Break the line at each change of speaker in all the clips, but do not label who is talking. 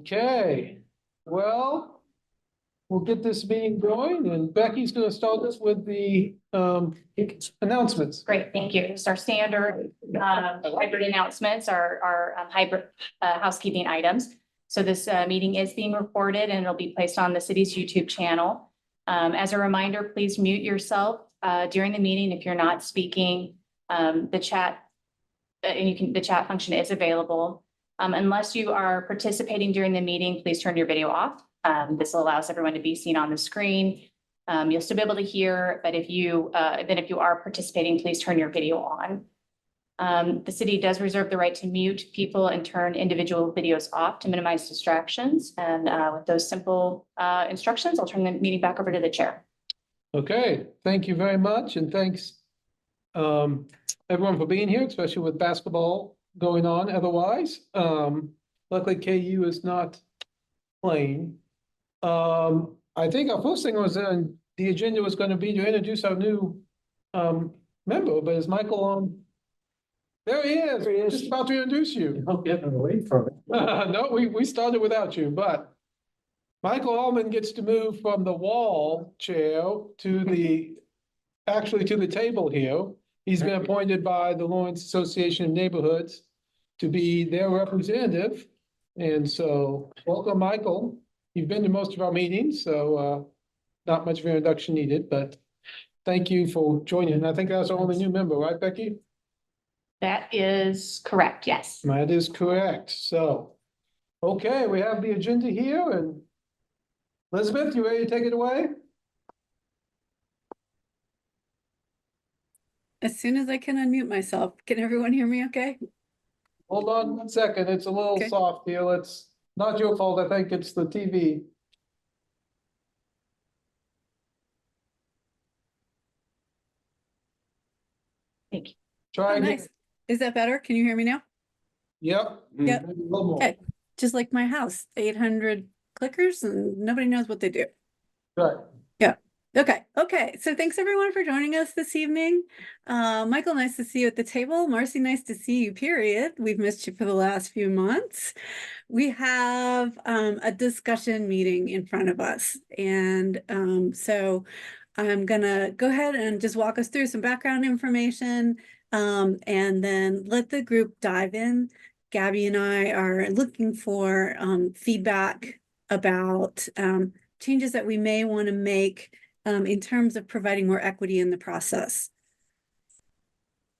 Okay, well, we'll get this meeting going, and Becky's gonna start us with the announcements.
Great, thank you. Just our standard hybrid announcements, our hybrid housekeeping items. So this meeting is being recorded and it'll be placed on the city's YouTube channel. As a reminder, please mute yourself during the meeting if you're not speaking. The chat the chat function is available. Unless you are participating during the meeting, please turn your video off. This allows everyone to be seen on the screen. You'll still be able to hear, but if you are participating, please turn your video on. The city does reserve the right to mute people and turn individual videos off to minimize distractions. And with those simple instructions, I'll turn the meeting back over to the chair.
Okay, thank you very much, and thanks everyone for being here, especially with basketball going on otherwise. Luckily KU is not playing. I think our first thing was the agenda was going to be to introduce our new member, but is Michael on? There he is.
There he is.
Just about to introduce you.
Don't get away from it.
No, we started without you, but Michael Allman gets to move from the wall chair to actually to the table here. He's been appointed by the Lawrence Association of Neighborhoods to be their representative. And so, welcome, Michael. You've been to most of our meetings, so not much of an introduction needed, but thank you for joining. I think that's our only new member, right, Becky?
That is correct, yes.
That is correct. So, okay, we have the agenda here, and Elizabeth, you ready to take it away?
As soon as I can unmute myself. Can everyone hear me okay?
Hold on 1 second. It's a little
Okay.
soft here. It's not your fault. I think it's the TV.
Thank you.
Try
Oh,
again.
nice. Is that better? Can you hear me now?
Yep.
Yep.
Maybe a little more.
Okay. Just like my house, 800 clickers and nobody knows what they do.
Right.
Okay. So thanks everyone for joining us this evening. Michael, nice to see you at the table. Marcy, nice to see you, period. We've missed you for the last few months. We have a discussion meeting in front of us. And so I'm gonna go ahead and just walk us through some background information and then let the group dive in. Gabby and I are looking for feedback about changes that we may want to make in terms of providing more equity in the process.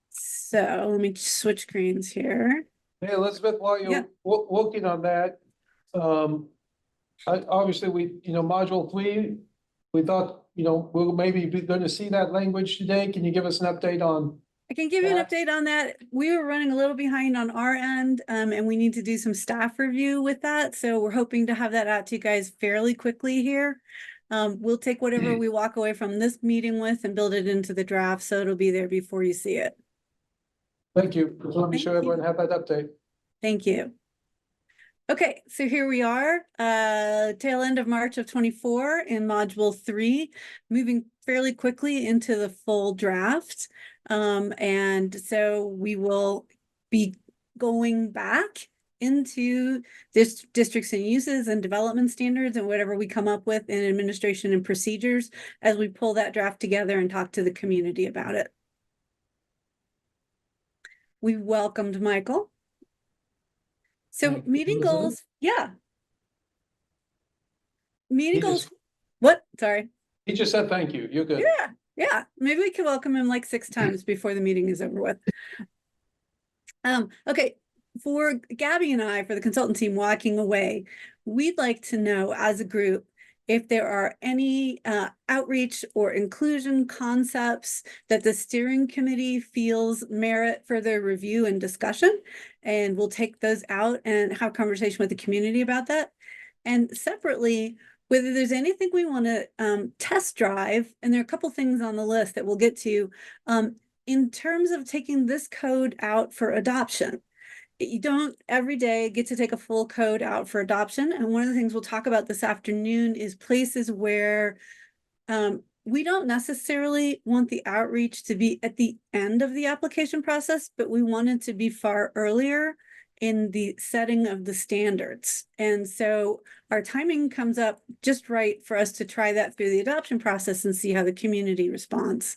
So let me switch screens here.
Hey, Elizabeth, while you're
Yeah.
working on that, obviously module 3, we thought, we'll maybe be going to see that language today. Can you give us an update on?
I can give you an
Yeah.
update on that. We were running a little behind on our end, and we need to do some staff review with that. So we're hoping to have that out to you guys fairly quickly here. We'll take whatever we walk away from this meeting with and build it into the draft, so it'll be there before you see it.
Thank you. Just want to be
Thank
sure
you.
everyone had that update.
Thank you. Okay, so here we are, tail end of March of 24 in module 3, moving fairly quickly into the full draft. And so we will be going back into this districts and uses and development standards and whatever we come up with in administration and procedures as we pull that draft together and talk to the community about it. We welcomed Michael. So
Thank you,
meeting
Elizabeth.
goals, yeah. Meeting
He
goals,
just-
what? Sorry.
He just said thank you. You're good.
Yeah. Maybe we could welcome him like 6 times before the meeting is over with. Okay. For Gabby and I, for the consultant team walking away, we'd like to know as a group if there are any outreach or inclusion concepts that the steering committee feels merit further review and discussion. And we'll take those out and have a conversation with the community about that. And separately, whether there's anything we want to test drive, and there are a couple things on the list that we'll get to, in terms of taking this code out for adoption. You don't every day get to take a full code out for adoption. And one of the things we'll talk about this afternoon is places where we don't necessarily want the outreach to be at the end of the application process, but we want it to be far earlier in the setting of the standards. And so our timing comes up just right for us to try that through the adoption process and see how the community responds.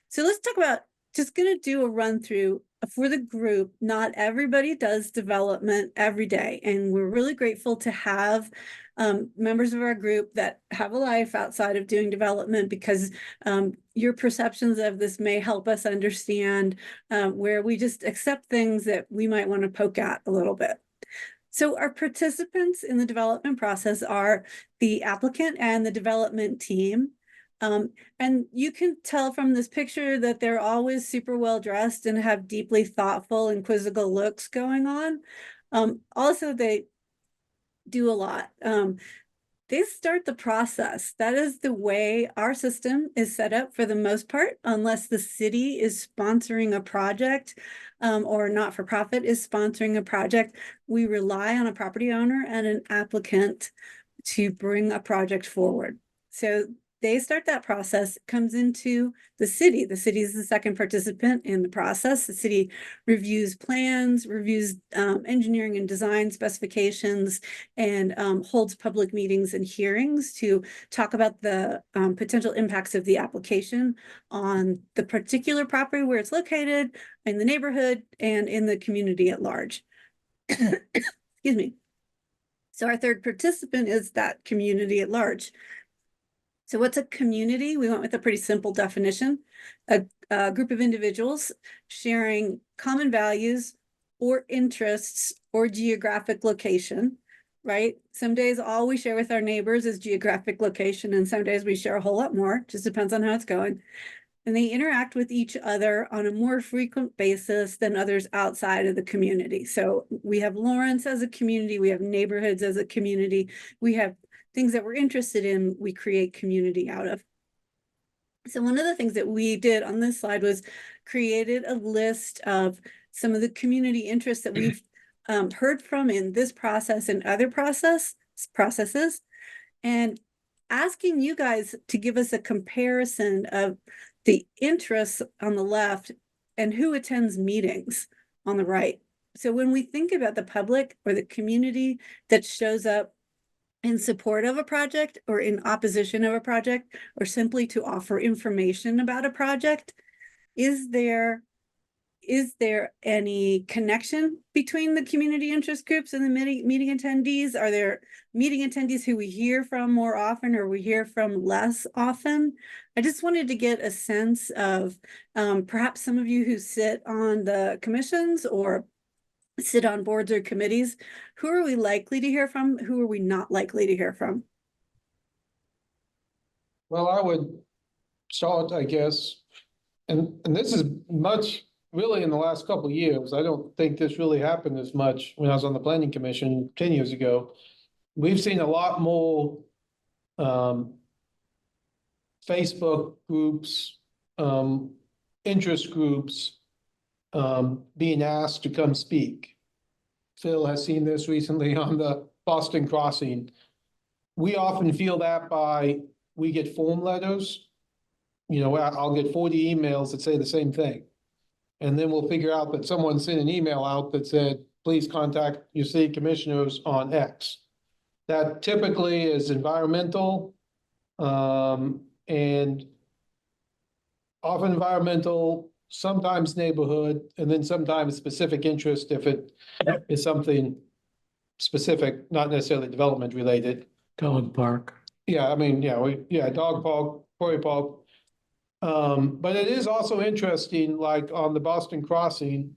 So let's talk about, just going to do a run through for the group. Not everybody does development every day, and we're really grateful to have members of our group that have a life outside of doing development, because your perceptions of this may help us understand where we just accept things that we might want to poke at a little bit. So our participants in the development process are the applicant and the development team. And you can tell from this picture that they're always super well dressed and have deeply thoughtful and quizzical looks going on. Also, they do a lot. They start the process. That is the way our system is set up for the most part, unless the city is sponsoring a project or not-for-profit is sponsoring a project. We rely on a property owner and an applicant to bring a project forward. So they start that process, comes into the city. The city is the second participant in the process. The city reviews plans, reviews engineering and design specifications, and holds public meetings and hearings to talk about the potential impacts of the application on the particular property where it's located, in the neighborhood, and in the community at large. Excuse me. So our third participant is that community at large. So what's a community? We went with a pretty simple definition, a group of individuals sharing common values or interests or geographic location, right? Some days all we share with our neighbors is geographic location, and some days we share a whole lot more, just depends on how it's going. And they interact with each other on a more frequent basis than others outside of the community. So we have Lawrence as a community, we have neighborhoods as a community, we have things that we're interested in, we create community out of. So one of the things that we did on this slide was created a list of some of the community interests that we've heard from in this process and other processes, and asking you guys to give us a comparison of the interests on the left and who attends meetings on the right. So when we think about the public or the community that shows up in support of a project or in opposition of a project, or simply to offer information about a project, is there any connection between the community interest groups and the meeting attendees? Are there meeting attendees who we hear from more often or we hear from less often? I just wanted to get a sense of perhaps some of you who sit on the commissions or sit on boards or committees, who are we likely to hear from? Who are we not likely to hear from?
Well, I would start, I guess, and this is much really in the last couple of years. I don't think this really happened as much when I was on the planning commission 10 years ago. We've seen a lot more Facebook groups, interest groups being asked to come speak. Phil has seen this recently on the Boston Crossing. We often feel that we get form letters. You know, I'll get 40 emails that say the same thing. And then we'll figure out that someone sent an email out that said, please contact your city commissioners on X. That typically is environmental, and often environmental, sometimes neighborhood, and then sometimes specific interest if it is something specific, not necessarily development related.
Dog park.
Yeah, I mean, dog park, quarry park. But it is also interesting, like on the Boston Crossing,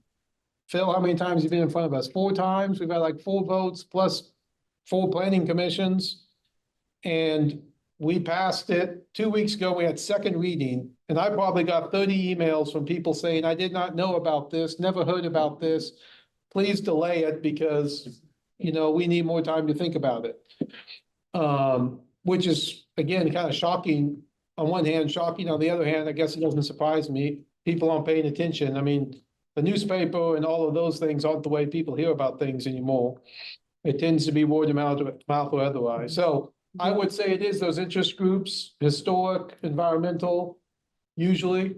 Phil, how many times have you been in front of us? 4 times. We've had like 4 votes plus 4 planning commissions. And we passed it 2 weeks ago. We had second reading, and I probably got 30 emails from people saying, I did not know about this, never heard about this. Please delay it because, you know, we need more time to think about it. Which is, again, kind of shocking. On one hand, shocking. On the other hand, I guess it doesn't surprise me. People aren't paying attention. I mean, the newspaper and all of those things aren't the way people hear about things anymore. It tends to be word of mouth or otherwise. So I would say it is those interest groups, historic, environmental, usually.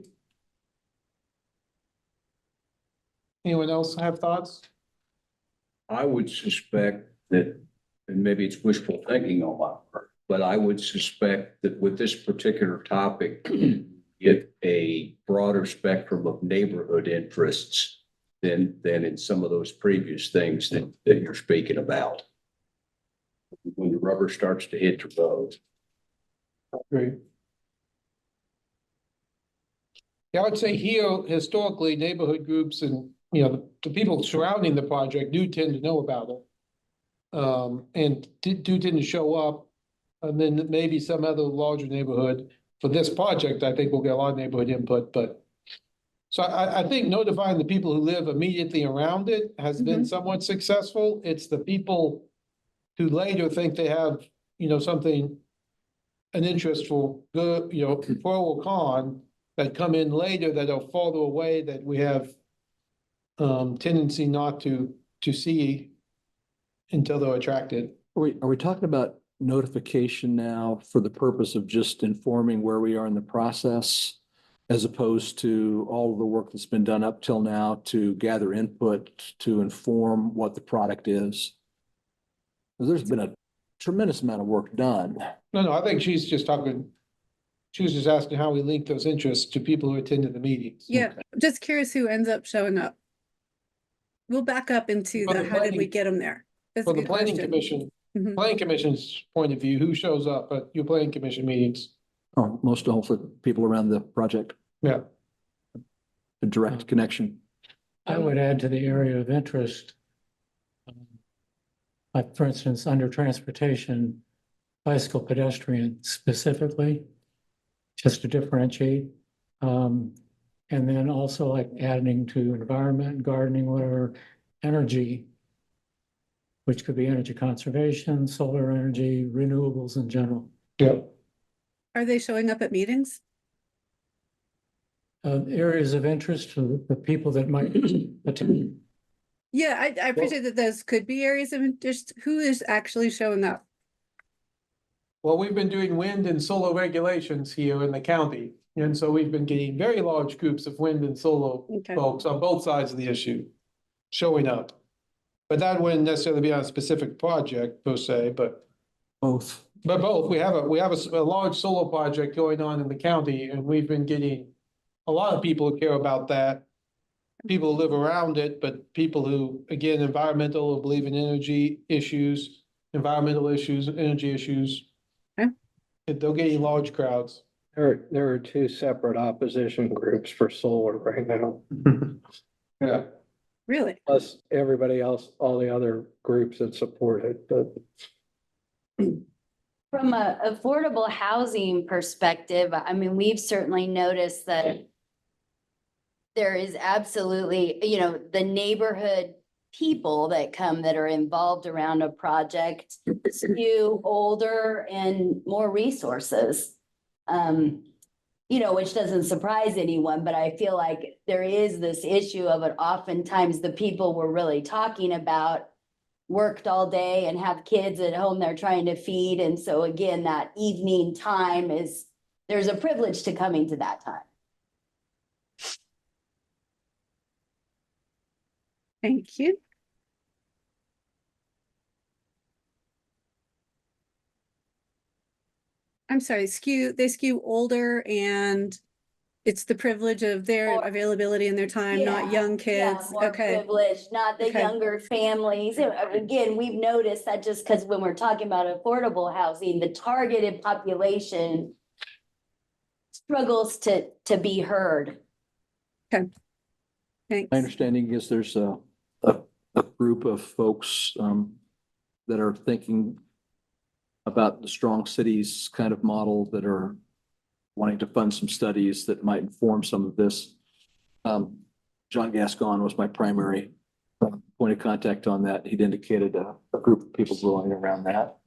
Anyone else have thoughts?
I would suspect that, and maybe it's wishful thinking on my part, but I would suspect that with this particular topic, get a broader spectrum of neighborhood interests than in some of those previous things that you're speaking about. When the rubber starts to hit the road.
Great. Yeah, I would say here, historically, neighborhood groups and, the people surrounding the project do tend to know about it. And do tend to show up, and then maybe some other larger neighborhood. For this project, I think we'll get a lot of neighborhood input, but. So I think notifying the people who live immediately around it has been somewhat successful. It's the people who later think they have, something, an interest for good, pro or con, that come in later that are farther away that we have tendency not to see until they're attracted.
Are we talking about notification now for the purpose of just informing where we are in the process, as opposed to all of the work that's been done up till now to gather input to inform what the product is? There's been a tremendous amount of work done.
No, I think she's just talking, she was just asking how we link those interests to people who attended the meetings.
Yeah, I'm just curious who ends up showing up. We'll back up into
For
the,
the
how did we
planning-
get them there? That's a
For the
good
planning
question.
commission,
Mhm.
planning commission's point of view, who shows up at your planning commission meetings?
Oh, most hopefully people around the project,
Yeah,
a direct connection.
I would add to the area of interest. Like, for instance, under transportation, bicycle pedestrian specifically, just to differentiate. And then also like adding to environment, gardening, whatever, energy, which could be energy conservation, solar energy, renewables in general.
yeah.
Are they showing up at meetings?
Areas of interest for the people that might attend.
Yeah, I appreciate that those could be areas of interest. Who is actually showing up?
Well, we've been doing wind and solar regulations here in the county. And so we've been getting very large groups of wind and solar
Okay.
folks on both sides of the issue showing up. But that wouldn't necessarily be on a specific project per se, but
Both.
both. We have a large solar project going on in the county, and we've been getting a lot of people who care about that. People who live around it, but people who, again, environmental, who believe in energy issues, environmental issues, energy issues.
Okay.
They're getting large crowds.
There are two separate opposition groups for solar right now,
Yeah.
Really?
plus everybody else, all the other groups that support it, but.
From a affordable housing perspective, I mean, we've certainly noticed that there is absolutely, the neighborhood people that come that are involved around a project skew older and more resources. Which doesn't surprise anyone, but I feel like there is this issue of it. Oftentimes the people we're really talking about worked all day and have kids at home they're trying to feed. And so again, that evening time there's a privilege to coming to that time.
Thank you. I'm sorry, they skew older and it's the privilege of their
Or-
availability and their time, not
Yeah,
young kids.
more
Okay.
privileged, not the
Okay.
younger families. Again, we've noticed that just because when we're talking about affordable housing, the targeted population struggles to be heard.
Thanks.
My understanding is there's a group of folks that are thinking about the strong cities kind of model that are wanting to fund some studies that might inform some of this. John Gascon was my primary point of contact on that. He'd indicated a group of people growing around that.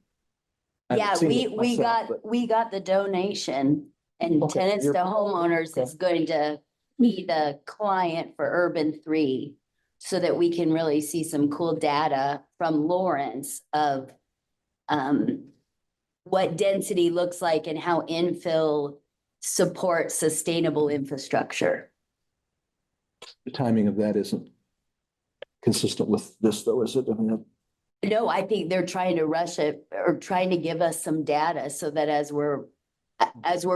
I haven't
Yeah,
seen
we
it myself, but-
we got the donation and
Okay,
tenants to
you're-
homeowners
okay.
is going to be the client for Urban 3 so that we can really see some cool data from Lawrence of what density looks like and how infill supports sustainable infrastructure.
The timing of that isn't consistent with this though, is it? I mean,
No, I think they're trying to rush it or trying to give us some data so that as we're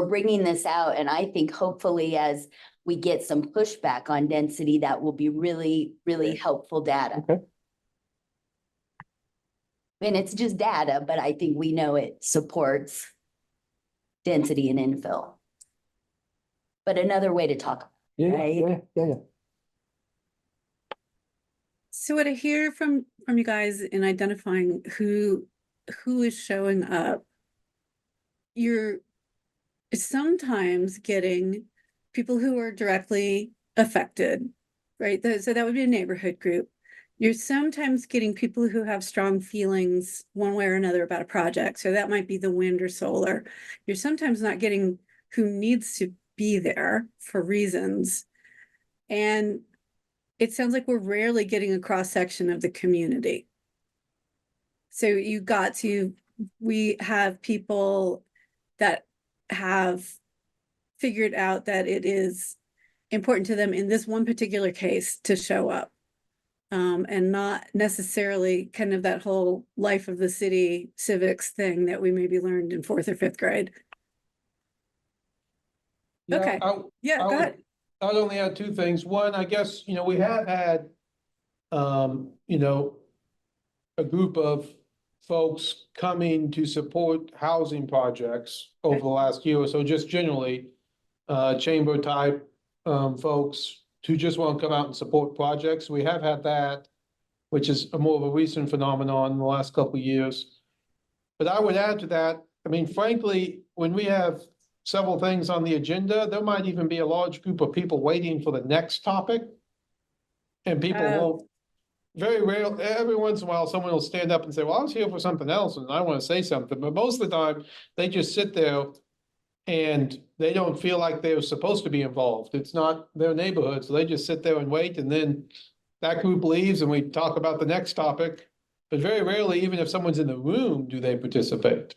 bringing this out, and I think hopefully as we get some pushback on density, that will be really, really helpful data.
Okay.
And it's just data, but I think we know it supports density and infill. But another way to talk.
yeah,
Right.
yeah.
So what I hear from you guys in identifying who is showing up, you're sometimes getting people who are directly affected, right? So that would be a neighborhood group. You're sometimes getting people who have strong feelings one way or another about a project. So that might be the wind or solar. You're sometimes not getting who needs to be there for reasons. And it sounds like we're rarely getting a cross section of the community. So we have people that have figured out that it is important to them in this one particular case to show up. And not necessarily kind of that whole life of the city civics thing that we maybe learned in 4th or 5th grade.
Yeah,
Okay. Yeah,
I
go
would-
ahead.
I'd only add two things. One, I guess, we have had, a group of folks coming to support housing projects over the last year or so, just generally, chamber type, folks who just want to come out and support projects. We have had that, which is a more of a recent phenomenon in the last couple of years. But I would add to that, I mean, frankly, when we have several things on the agenda, there might even be a large group of people waiting for the next topic. And people won't, very rare, every once in a while, someone will stand up and say, well, I was here for something else and I want to say something. But most of the time, they just sit there and they don't feel like they're supposed to be involved. It's not their neighborhood, so they just sit there and wait, and then that group leaves and we talk about the next topic. But very rarely, even if someone's in the room, do they participate.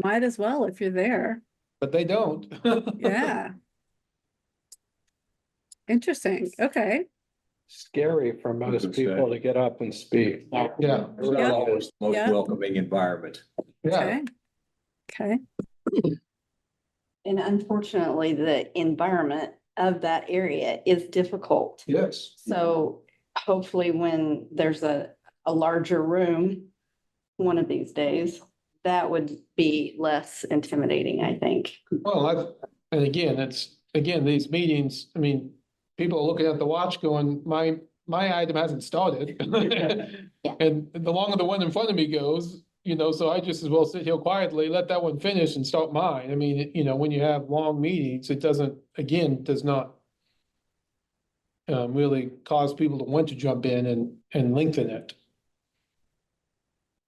Might as well if you're there.
But they don't.
Yeah. Interesting. Okay.
Scary for most people to get up and speak.
Yeah,
It's not always the most
Yeah.
welcoming environment.
yeah.
Okay.
And unfortunately, the environment of that area is difficult.
Yes.
So hopefully when there's a larger room, one of these days, that would be less intimidating, I think.
Well, and again, these meetings, I mean, people are looking at the watch going, my item hasn't started.
Yeah.
And the longer the one in front of me goes, so I just as well sit here quietly, let that one finish and start mine. I mean, when you have long meetings, it does not really cause people to want to jump in and lengthen it.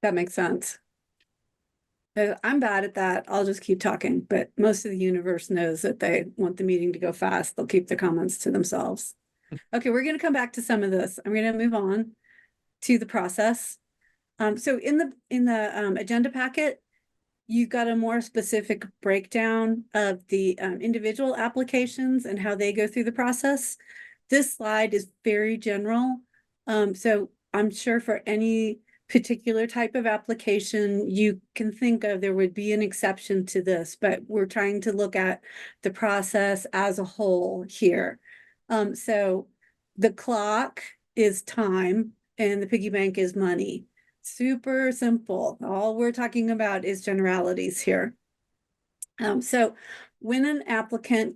That makes sense. I'm bad at that. I'll just keep talking, but most of the universe knows that they want the meeting to go fast. They'll keep their comments to themselves. Okay, we're going to come back to some of this. I'm going to move on to the process. So in the agenda packet, you got a more specific breakdown of the individual applications and how they go through the process. This slide is very general. So I'm sure for any particular type of application you can think of, there would be an exception to this, but we're trying to look at the process as a whole here. So the clock is time and the piggy bank is money. Super simple. All we're talking about is generalities here. So when an applicant,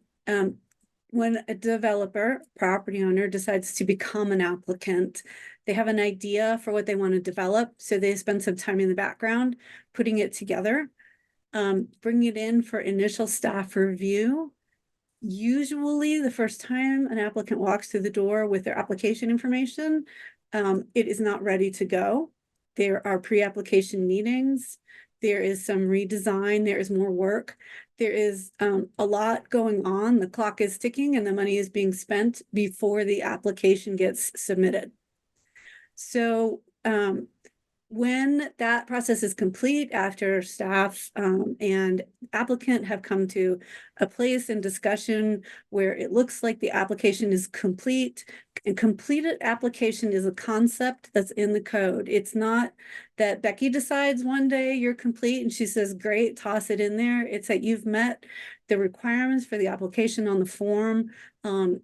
when a developer, property owner decides to become an applicant, they have an idea for what they want to develop. So they spend some time in the background putting it together, bring it in for initial staff review. Usually the first time an applicant walks through the door with their application information, it is not ready to go. There are pre-application meetings. There is some redesign. There is more work. There is a lot going on. The clock is ticking and the money is being spent before the application gets submitted. So when that process is complete, after staff and applicant have come to a place in discussion where it looks like the application is complete, and completed application is a concept that's in the code. It's not that Becky decides one day you're complete and she says, great, toss it in there. It's that you've met the requirements for the application on the form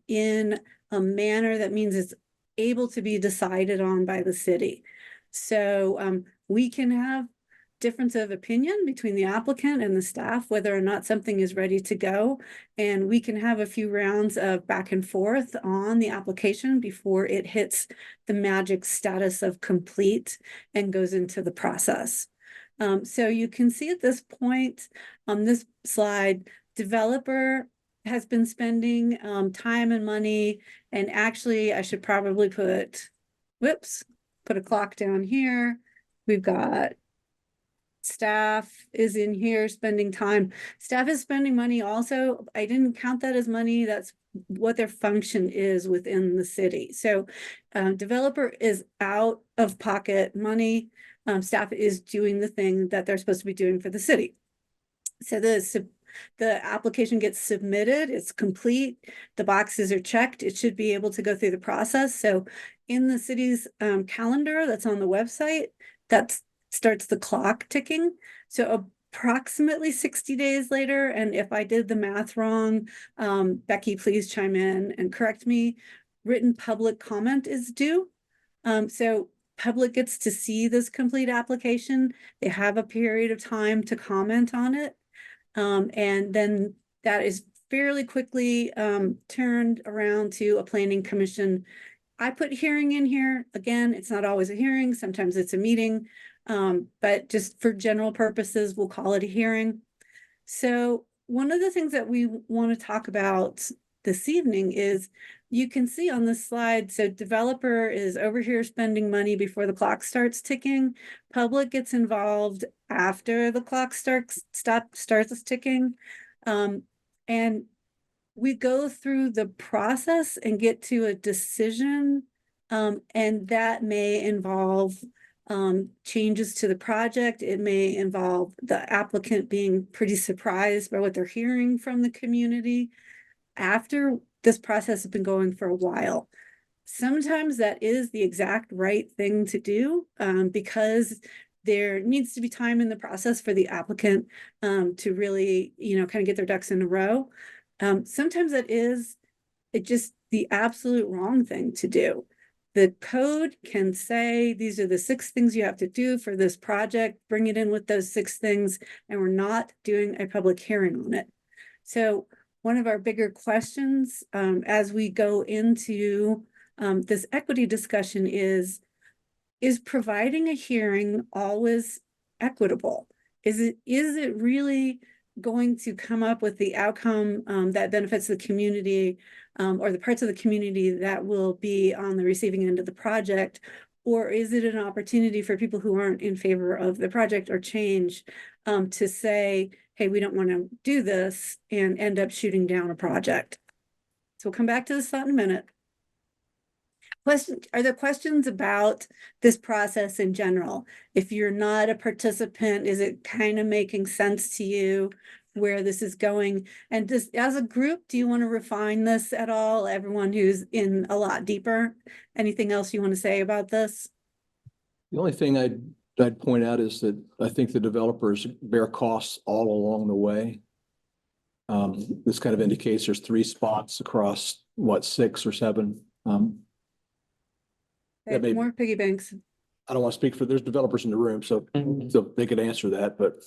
in a manner that means it's able to be decided on by the city. So we can have difference of opinion between the applicant and the staff, whether or not something is ready to go. And we can have a few rounds of back and forth on the application before it hits the magic status of complete and goes into the process. So you can see at this point on this slide, developer has been spending time and money. And actually, I should probably put a clock down here. We've got staff is in here spending time. Staff is spending money also. I didn't count that as money. That's what their function is within the city. So developer is out of pocket money. Staff is doing the thing that they're supposed to be doing for the city. So the application gets submitted, it's complete, the boxes are checked, it should be able to go through the process. So in the city's calendar that's on the website, that starts the clock ticking. So approximately 60 days later, and if I did the math wrong, Becky, please chime in and correct me, written public comment is due. So public gets to see this complete application. They have a period of time to comment on it. And then that is fairly quickly turned around to a planning commission. I put hearing in here. Again, it's not always a hearing. Sometimes it's a meeting. But just for general purposes, we'll call it a hearing. So one of the things that we want to talk about this evening is you can see on this slide, so developer is over here spending money before the clock starts ticking. Public gets involved after the clock starts ticking. And we go through the process and get to a decision. And that may involve changes to the project. It may involve the applicant being pretty surprised by what they're hearing from the community after this process has been going for a while. Sometimes that is the exact right thing to do because there needs to be time in the process for the applicant to really, kind of get their ducks in a row. Sometimes that is just the absolute wrong thing to do. The code can say, these are the 6 things you have to do for this project, bring it in with those 6 things, and we're not doing a public hearing on it. So one of our bigger questions as we go into this equity discussion is providing a hearing always equitable? Is it really going to come up with the outcome that benefits the community or the parts of the community that will be on the receiving end of the project? Or is it an opportunity for people who aren't in favor of the project or change to say, hey, we don't want to do this and end up shooting down a project? So we'll come back to this thought in a minute. Are there questions about this process in general? If you're not a participant, is it kind of making sense to you where this is going? And just as a group, do you want to refine this at all? Everyone who's in a lot deeper, anything else you want to say about this?
The only thing I'd point out is that I think the developers bear costs all along the way. This kind of indicates there's 3 spots across 6 or 7.
More piggy banks.
I don't want to speak for, there's developers in the room, so they could answer that, but.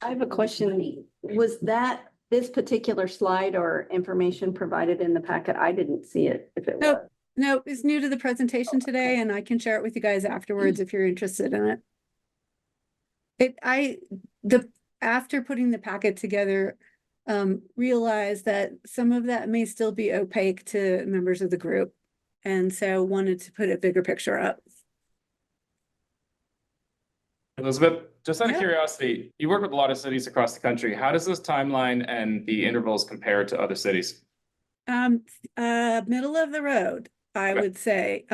I have a question. Was this particular slide or information provided in the packet? I didn't see it if it was.
No, it's new to the presentation today, and I can share it with you guys afterwards if you're interested in it. After putting the packet together, realized that some of that may still be opaque to members of the group. And so wanted to put a bigger picture up.
Elizabeth, just out of
Yeah.
curiosity, you work with a lot of cities across the country. How does this timeline and the intervals compare to other cities?
Middle of the road. I
Okay.
would say.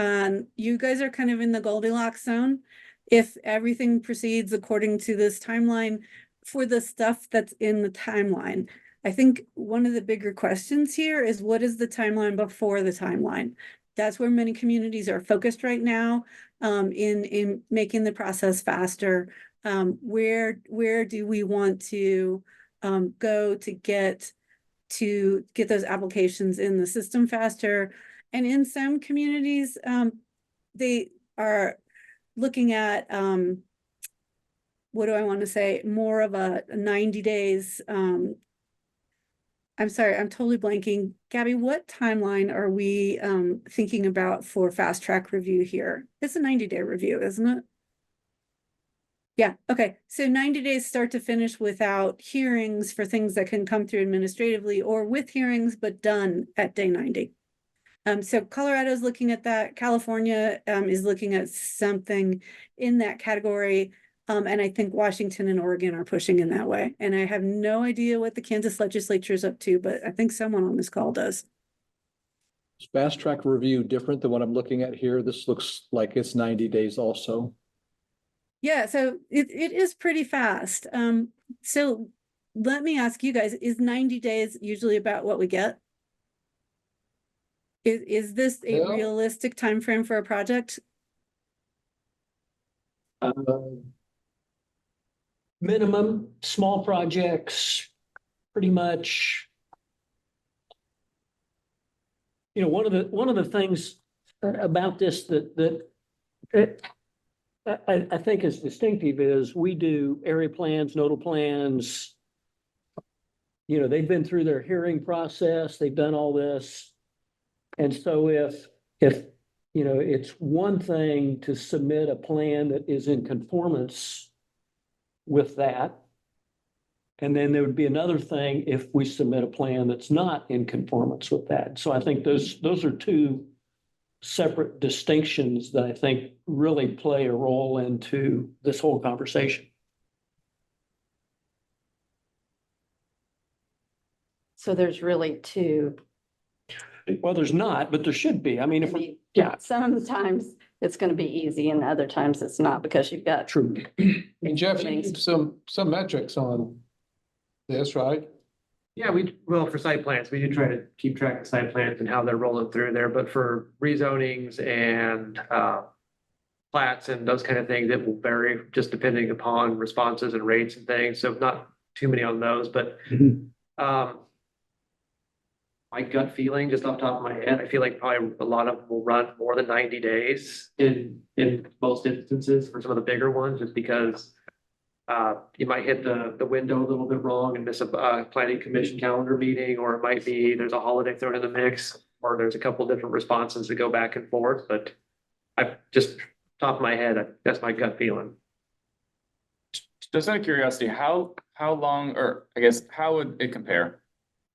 You guys are kind of in the Goldilocks zone. If everything proceeds according to this timeline for the stuff that's in the timeline. I think one of the bigger questions here is what is the timeline before the timeline? That's where many communities are focused right now, in making the process faster. Where do we want to go to get those applications in the system faster? And in some communities, they are looking at, what do I want to say, more of a 90 days. I'm sorry, I'm totally blanking. Gabby, what timeline are we thinking about for fast track review here? It's a 90-day review, isn't it? Yeah, okay. So 90 days start to finish without hearings for things that can come through administratively, or with hearings but done at day 90. So Colorado's looking at that. California is looking at something in that category. And I think Washington and Oregon are pushing in that way. And I have no idea what the Kansas legislature is up to, but I think someone on this call does.
Is fast track review different than what I'm looking at here? This looks like it's 90 days also.
Yeah, so it is pretty fast. So let me ask you guys, is 90 days usually about what we get? Is this a
Yeah.
realistic time frame for a project?
Minimum, small projects, pretty much. You know, one of the things about this that I think is distinctive is we do area plans, nodal plans. You know, they've been through their hearing process, they've done all this. And so if you know, it's one thing to submit a plan that is in conformance with that. And then there would be another thing if we submit a plan that's not in conformance with that. So I think those are two separate distinctions that I think really play a role into this whole conversation.
So there's really two.
Well, there's not, but there should be. I mean, if we,
Yeah,
yeah,
some of the times it's gonna be easy and other times it's not because you've got.
true.
And Jeff, you need some metrics on this, right?
Yeah, well, for site plans, we do try to keep track of site plans and how they're rolling through there, but for rezonings and plats and those kind of things, it will vary just depending upon responses and rates and things, so not too many on those, but my gut feeling, just off the top of my head, I feel like probably a lot of them will run more than 90 days in most instances for some of the bigger ones, just because you might hit the window a little bit wrong and miss a planning commission calendar meeting, or it might be there's a holiday thrown in the mix, or there's a couple different responses that go back and forth. But I just top of my head, that's my gut feeling.
Just out of curiosity, how long, or I guess, how would it compare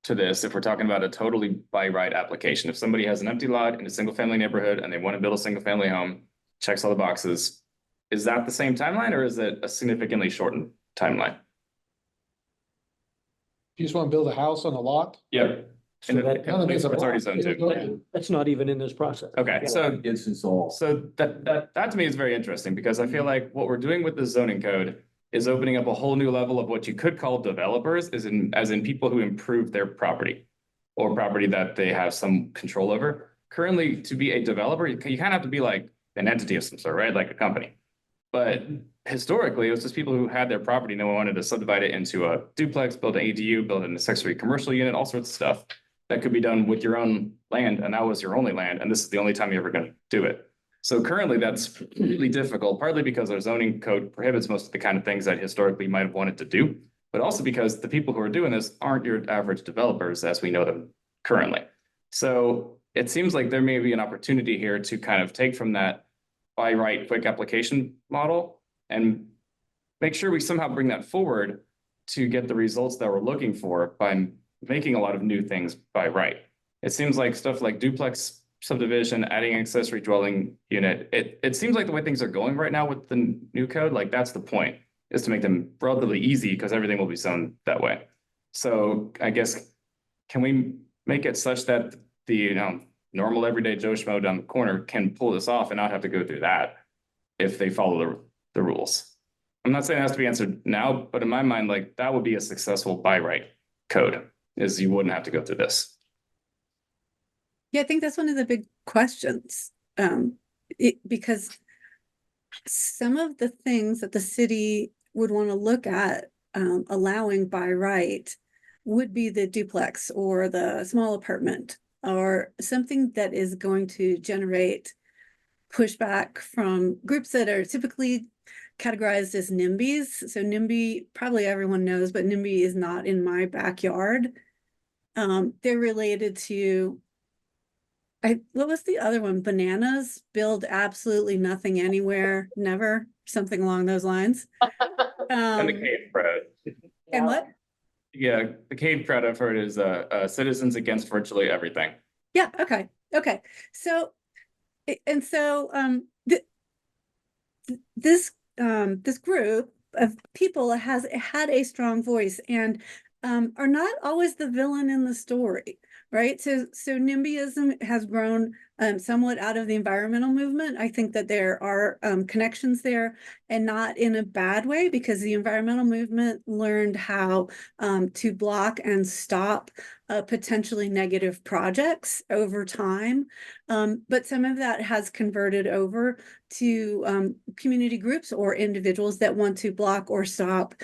to this if we're talking about a totally by right application? If somebody has an empty lot in a single family neighborhood and they want to build a single family home, checks all the boxes, is that the same timeline or is it a significantly shortened timeline?
You just want to build a house on a lot?
Yep.
So
And
that-
it's already zoned too.
That's not even in this process.
Okay, so
It's all.
So that to me is very interesting because I feel like what we're doing with the zoning code is opening up a whole new level of what you could call developers, as in people who improve their property or property that they have some control over. Currently, to be a developer, you kind of have to be like an entity of some sort, right? Like a company. But historically, it was just people who had their property, no one wanted to subdivide it into a duplex, build an ADU, build an accessory commercial unit, all sorts of stuff that could be done with your own land, and that was your only land, and this is the only time you're ever going to do it. So currently, that's really difficult, partly because our zoning code prohibits most of the kind of things that historically you might have wanted to do, but also because the people who are doing this aren't your average developers as we know them currently. So it seems like there may be an opportunity here to kind of take from that by right quick application model and make sure we somehow bring that forward to get the results that we're looking for by making a lot of new things by right. It seems like stuff like duplex subdivision, adding accessory dwelling unit, it seems like the way things are going right now with the new code, like that's the point, is to make them relatively easy because everything will be zoned that way. So I guess, can we make it such that the normal everyday Joe Schmo down the corner can pull this off and not have to go through that if they follow the rules. I'm not saying it has to be answered now, but in my mind, like that would be a successful by right code, is you wouldn't have to go through this.
Yeah, I think that's one of the big questions. Because some of the things that the city would want to look at allowing by right would be the duplex or the small apartment or something that is going to generate pushback from groups that are typically categorized as NIMBYs. So NIMBY, probably everyone knows, but NIMBY is not in my backyard. They're related to, what was the other one? Bananas build absolutely nothing anywhere, never, something along those lines.
And the cave crowd.
And what?
Yeah, the cave crowd I've heard is citizens against virtually everything.
Yeah, okay. So, and so this group of people has had a strong voice and are not always the villain in the story, right? So NIMBYism has grown somewhat out of the environmental movement. I think that there are connections there, and not in a bad way, because the environmental movement learned how to block and stop potentially negative projects over time. But some of that has converted over to community groups or individuals that want to block or stop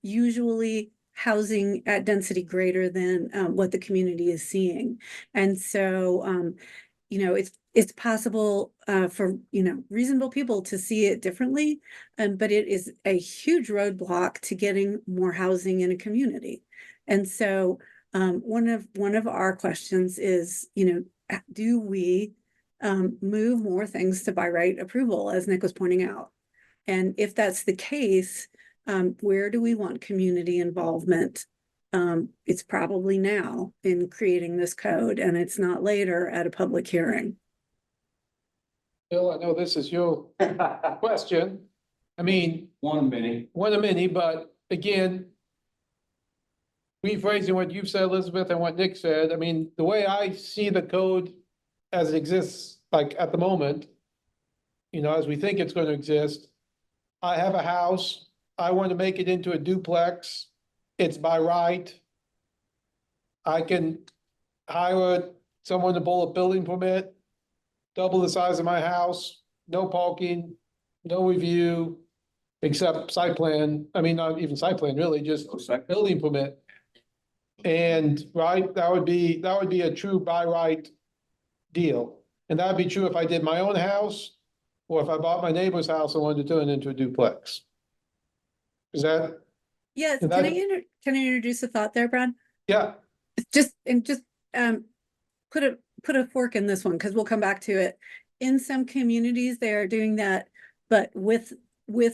usually housing at density greater than what the community is seeing. And so, it's possible for, reasonable people to see it differently, but it is a huge roadblock to getting more housing in a community. And so one of our questions is, do we move more things to by right approval, as Nick was pointing out? And if that's the case, where do we want community involvement? It's probably now in creating this code, and it's not later at a public hearing.
Bill, I know this is your question. I mean,
One minute.
one of many, but again, rephrasing what you've said, Elizabeth, and what Nick said, I mean, the way I see the code as it exists, like at the moment, as we think it's going to exist, I have a house, I want to make it into a duplex, it's by right. I can hire someone to pull a building permit, double the size of my house, no parking, no review, except site plan, I mean, not even site plan, really, just building permit. And right, that would be a true by right deal. And that'd be true if I did my own house, or if I bought my neighbor's house and wanted to turn it into a duplex. Is that?
Yes,
And
can
that-
I introduce a thought there, Brad?
Yeah,
Just put a fork in this one, because we'll come back to it. In some communities, they are doing that, but with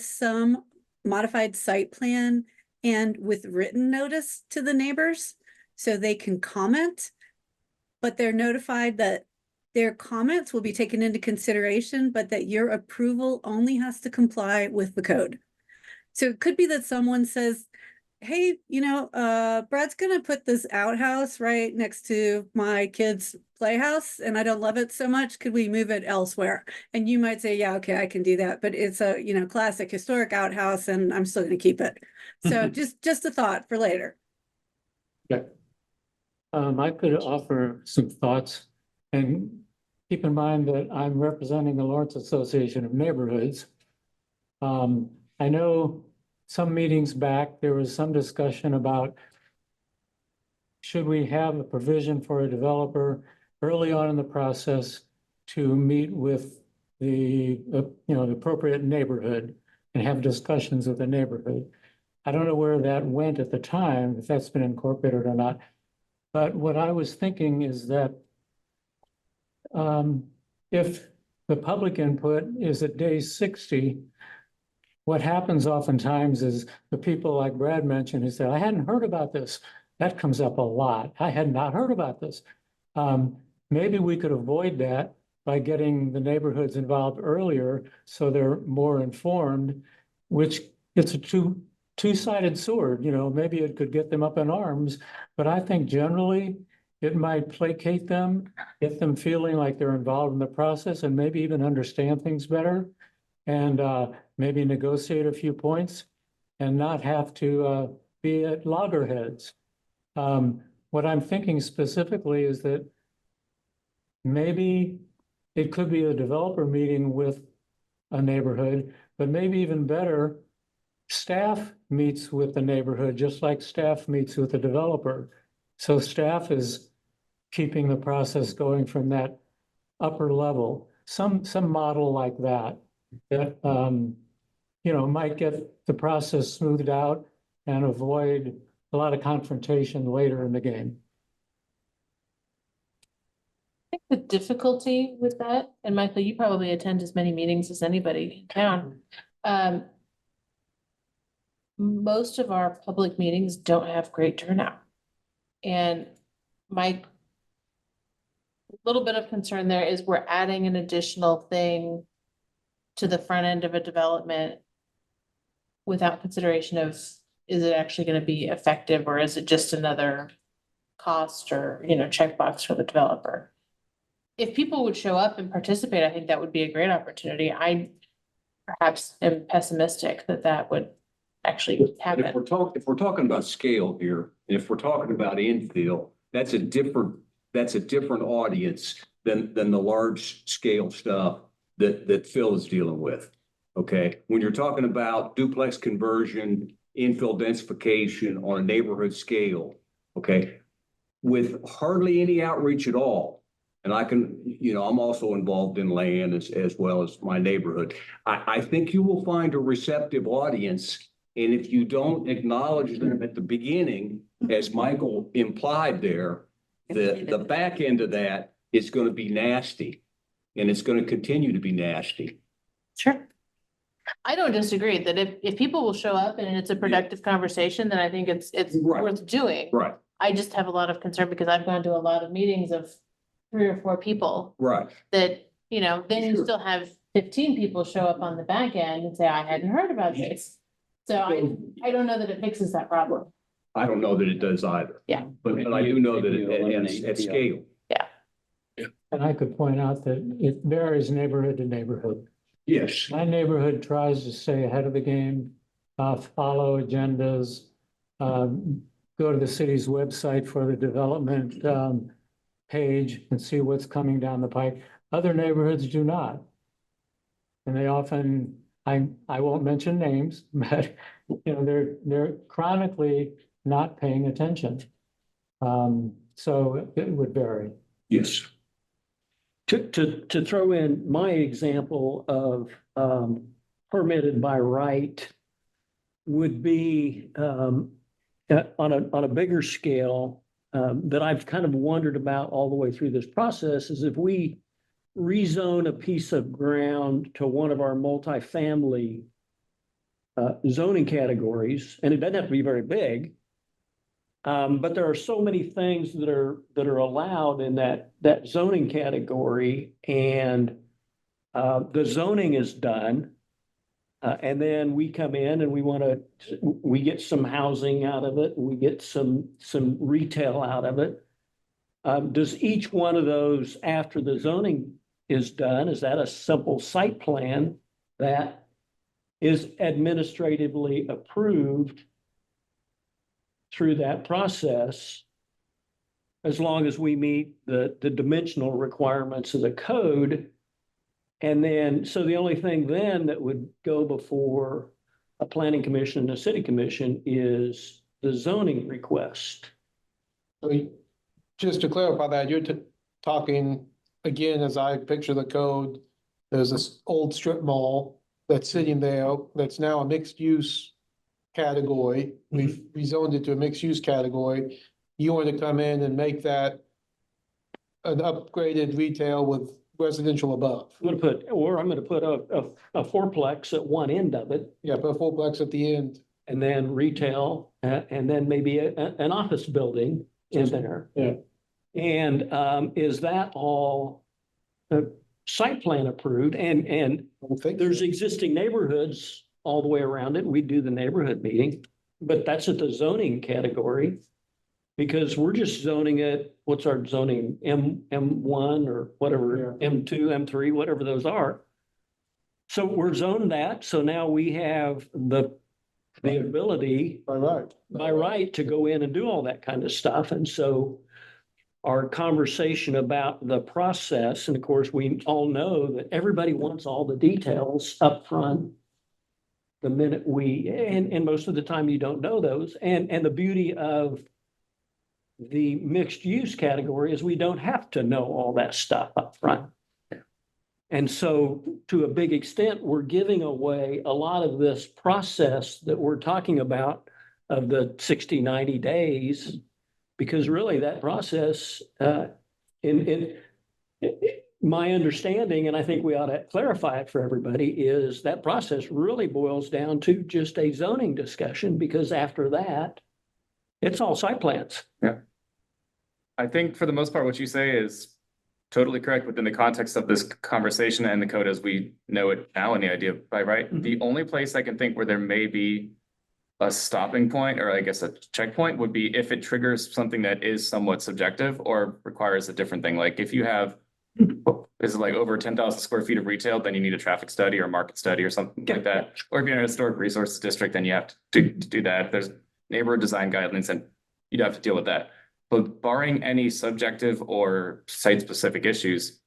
some modified site plan and with written notice to the neighbors, so they can comment, but they're notified that their comments will be taken into consideration, but that your approval only has to comply with the code. So it could be that someone says, hey, Brad's gonna put this outhouse right next to my kid's playhouse and I don't love it so much. Could we move it elsewhere? And you might say, yeah, okay, I can do that. But it's a, classic historic outhouse and I'm still gonna keep it. So just a thought for later.
I could offer some thoughts, and keep in mind that I'm representing the Lawrence Association of Neighborhoods. I know some meetings back, there was some discussion about should we have a provision for a developer early on in the process to meet with the appropriate neighborhood and have discussions with the neighborhood. I don't know where that went at the time, if that's been incorporated or not. But what I was thinking is that if the public input is at day 60, what happens oftentimes is the people like Brad mentioned who say, I hadn't heard about this. That comes up a lot. I had not heard about this. Maybe we could avoid that by getting the neighborhoods involved earlier so they're more informed, which it's a two-sided sword. Maybe it could get them up in arms, but I think generally it might placate them, get them feeling like they're involved in the process and maybe even understand things better. And maybe negotiate a few points and not have to be at loggerheads. What I'm thinking specifically is that maybe it could be a developer meeting with a neighborhood, but maybe even better, staff meets with the neighborhood, just like staff meets with the developer. So staff is keeping the process going from that upper level, some model like that, might get the process smoothed out and avoid a lot of confrontation later in the game.
I think the difficulty with that, and Michael, you probably attend as many meetings as anybody in town. Most of our public meetings don't have great turnout. And my little bit of concern there is we're adding an additional thing to the front end of a development without consideration of, is it actually going to be effective, or is it just another cost or, checkbox for the developer? If people would show up and participate, I think that would be a great opportunity. I perhaps am pessimistic that would actually
But
happen.
if we're talking about scale here, and if we're talking about infill, that's a different audience than the large scale stuff that Phil is dealing with. Okay, when you're talking about duplex conversion, infill densification on a neighborhood scale, okay, with hardly any outreach at all. And I can, I'm also involved in land as well as my neighborhood. I think you will find a receptive audience. And if you don't acknowledge them at the beginning, as Michael implied there, the back end of that is going to be nasty. And it's going to continue to be nasty.
Sure. I don't disagree that if people will show up and it's a productive conversation, then I think it's
Right.
worth doing.
Right,
I just have a lot of concern because I've gone to a lot of meetings of 3 or 4 people
right.
that, then you
Sure.
still have 15 people show up on the back end and say, I hadn't heard about this. So I don't know that it fixes that problem.
I don't know that it does either.
Yeah.
But I do know that at scale.
And I could point out that it varies neighborhood to neighborhood.
Yes.
My neighborhood tries to stay ahead of the game, follow agendas, go to the city's website for the development page and see what's coming down the pike. Other neighborhoods do not. And they often, I won't mention names, but they're chronically not paying attention. So it would vary.
Yes.
To throw in my example of permitted by right would be on a bigger scale that I've kind of wondered about all the way through this process is if we rezone a piece of ground to one of our multifamily zoning categories, and it doesn't have to be very big. But there are so many things that are allowed in that zoning category, and the zoning is done. And then we come in and we get some housing out of it, and we get some retail out of it. Does each one of those, after the zoning is done, is that a simple site plan that is administratively approved through that process, as long as we meet the dimensional requirements of the code? And then, so the only thing then that would go before a planning commission and a city commission is the zoning request.
Just to clarify that, you're talking, again, as I picture the code, there's this old strip mall that's sitting there, that's now a mixed use category. We've rezoned it to a mixed use category. You want to come in and make that an upgraded retail with residential above.
I'm gonna put a fourplex at one end of it,
Yeah, put a fourplex at the end.
and then retail, and then maybe an office building in there.
Yeah.
And is that all site plan approved? And
I don't think
there's
so.
existing neighborhoods all the way around it. We do the neighborhood meeting, but that's at the zoning category. Because we're just zoning it, what's our zoning, M1 or whatever, M2, M3, whatever those are. So we're zoned that, so now we have the ability
All right.
by right to go in and do all that kind of stuff. And so our conversation about the process, and of course, we all know that everybody wants all the details up front. The minute and most of the time you don't know those. And the beauty of the mixed use category is we don't have to know all that stuff up front. And so to a big extent, we're giving away a lot of this process that we're talking about of the 60, 90 days, because really that process, in my understanding, and I think we ought to clarify it for everybody, is that process really boils down to just a zoning discussion, because after that, it's all site plans.
Yeah. I think for the most part, what you say is totally correct within the context of this conversation and the code as we know it now and the idea by right.
Mhm.
The only place I can think where there may be a stopping point, or I guess a checkpoint, would be if it triggers something that is somewhat subjective or requires a different thing. Like if you have, is it like over 10,000 square feet of retail, then you need a traffic study or market study or something like that. Or if you're in a historic resources district, then you have to do that. There's neighborhood design guidelines and you'd have to deal with that. But barring any subjective or site-specific issues,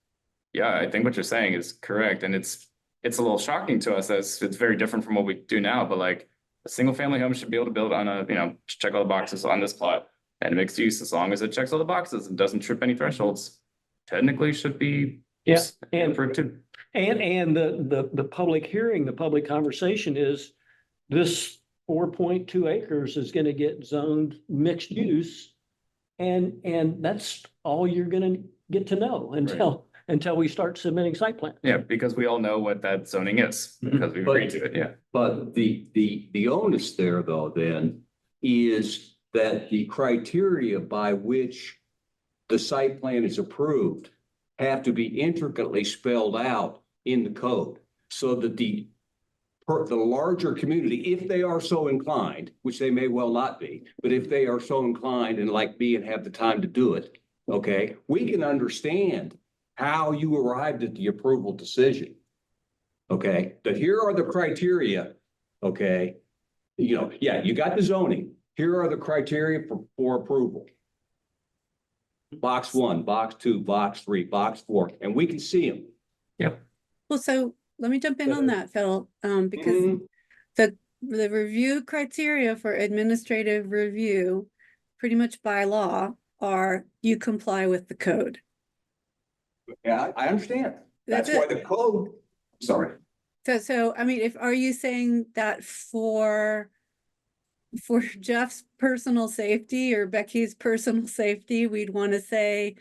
yeah, I think what you're saying is correct. And it's a little shocking to us as it's very different from what we do now, but like a single family home should be able to build on a, check all the boxes on this plot. And mixed use, as long as it checks all the boxes and doesn't trip any thresholds, technically should be approved too.
And the public hearing, the public conversation is this 4.2 acres is going to get zoned mixed use. And that's all you're gonna get to know until we start submitting site plans.
Yeah, because we all know what that zoning is, because we've agreed to it, yeah.
But the onus there though then is that the criteria by which the site plan is approved have to be intricately spelled out in the code so that the larger community, if they are so inclined, which they may well not be, but if they are so inclined and like me and have the time to do it, okay, we can understand how you arrived at the approval decision. Okay, that here are the criteria, okay, you got the zoning. Here are the criteria for approval. Box 1, box 2, box 3, box 4, and we can see them.
Yep.
Well, so let me jump in on that, Phil, because the review criteria for administrative review, pretty much by law, are you comply with the code.
Yeah, I understand. That's
That's
why
it.
the code, sorry.
So, I mean, are you saying that for Jeff's personal safety or Becky's personal safety, we'd want to say,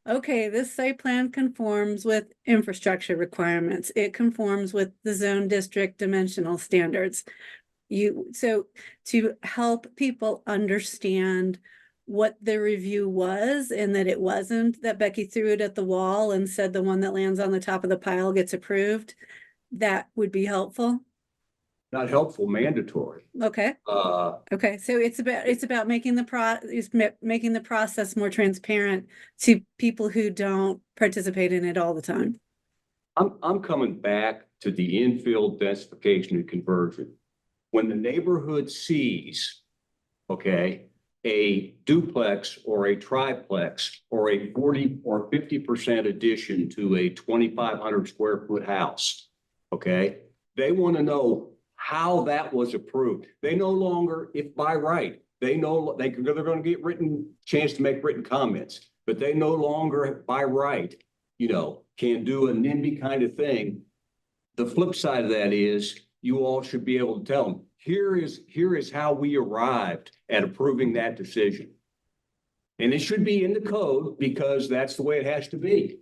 okay, this site plan conforms with infrastructure requirements. It conforms with the zone district dimensional standards. So to help people understand what the review was and that it wasn't that Becky threw it at the wall and said the one that lands on the top of the pile gets approved, that would be helpful.
Not helpful, mandatory.
Okay. Okay, so it's about making the process more transparent to people who don't participate in it all the time.
I'm coming back to the infill densification and conversion. When the neighborhood sees, okay, a duplex or a triplex or a 40 or 50% addition to a 2,500 square foot house, okay, they want to know how that was approved. They no longer, if by right, they're going to get chance to make written comments, but they no longer by right, can do a NIMBY kind of thing. The flip side of that is you all should be able to tell them, here is how we arrived at approving that decision. And it should be in the code because that's the way it has to be.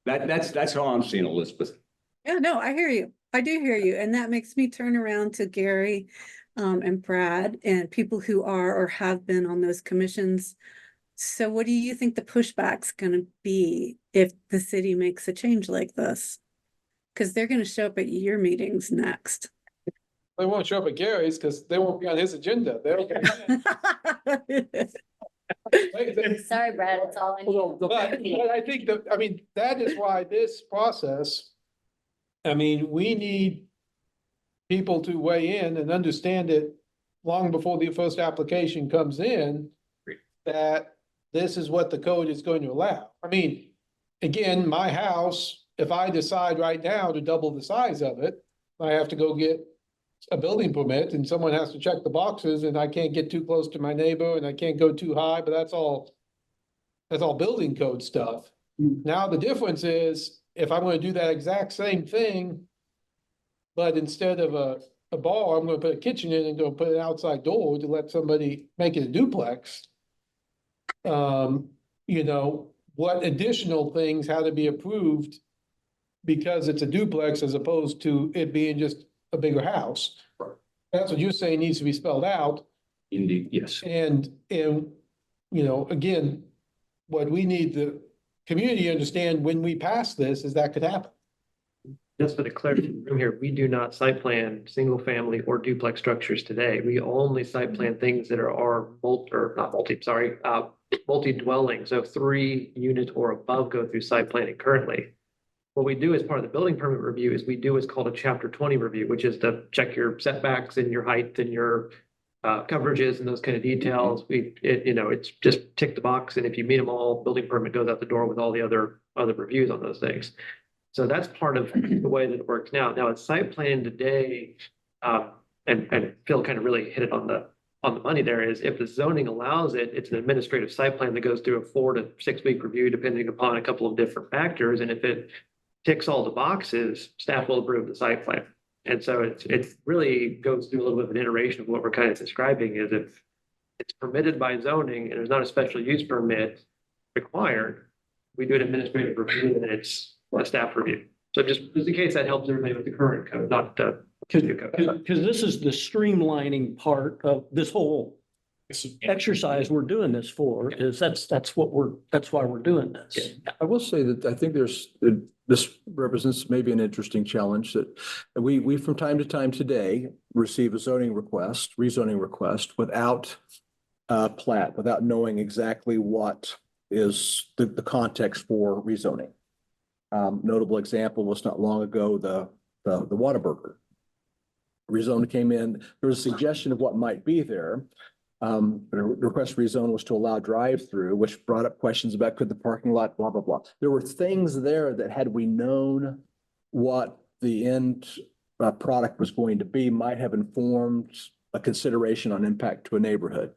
That's how I'm seeing Elizabeth.
Yeah, no, I hear you. I do hear you. And that makes me turn around to Gary and Brad and people who are or have been on those commissions. So what do you think the pushback's going to be if the city makes a change like this? Because they're going to show up at your meetings next.
They won't show up at Gary's because they won't be on his agenda.
Sorry, Brad, it's all in you.
But I think that, I mean, that is why this process, I mean, we need people to weigh in and understand it long before the first application comes in, that this is what the code is going to allow. I mean, again, my house, if I decide right now to double the size of it, I have to go get a building permit and someone has to check the boxes and I can't get too close to my neighbor and I can't go too high, but that's all building code stuff. Now, the difference is if I'm gonna do that exact same thing, but instead of a bar, I'm gonna put a kitchen in and go put an outside door to let somebody make it a duplex. You know, what additional things had to be approved because it's a duplex as opposed to it being just a bigger house. That's what you're saying needs to be spelled out.
Indeed, yes.
And, you know, again, what we need the community to understand when we pass this is that could happen.
Just for the clarity in the room here, we do not site plan single family or duplex structures today. We only site plan things that are multi-dwelling. So 3 units or above go through site planning currently. What we do as part of the building permit review is we do what's called a chapter 20 review, which is to check your setbacks and your height and your coverages and those kind of details. It's just tick the box. And if you meet them all, building permit goes out the door with all the other reviews on those things. So that's part of the way that it works now. Now, it's site plan today, and Phil kind of really hit it on the money there, is if the zoning allows it, it's an administrative site plan that goes through a 4 to 6 week review, depending upon a couple of different factors. And if it ticks all the boxes, staff will approve the site plan. And so it really goes through a little bit of an iteration of what we're kind of describing, is if it's permitted by zoning and there's not a special use permit required, we do an administrative review and it's a staff review. So just in case that helps everybody with the current code, not the new code.
Because this is the streamlining part of this whole exercise we're doing this for, is that's why we're doing this.
I will say that I think this represents maybe an interesting challenge that we from time to time today receive a zoning request, rezoning request without plat, without knowing exactly what is the context for rezoning. Notable example was not long ago, the Whataburger. Rezone came in, there was a suggestion of what might be there. The request for rezone was to allow drive-through, which brought up questions about could the parking lot, blah, blah, blah. There were things there that had we known what the end product was going to be, might have informed a consideration on impact to a neighborhood.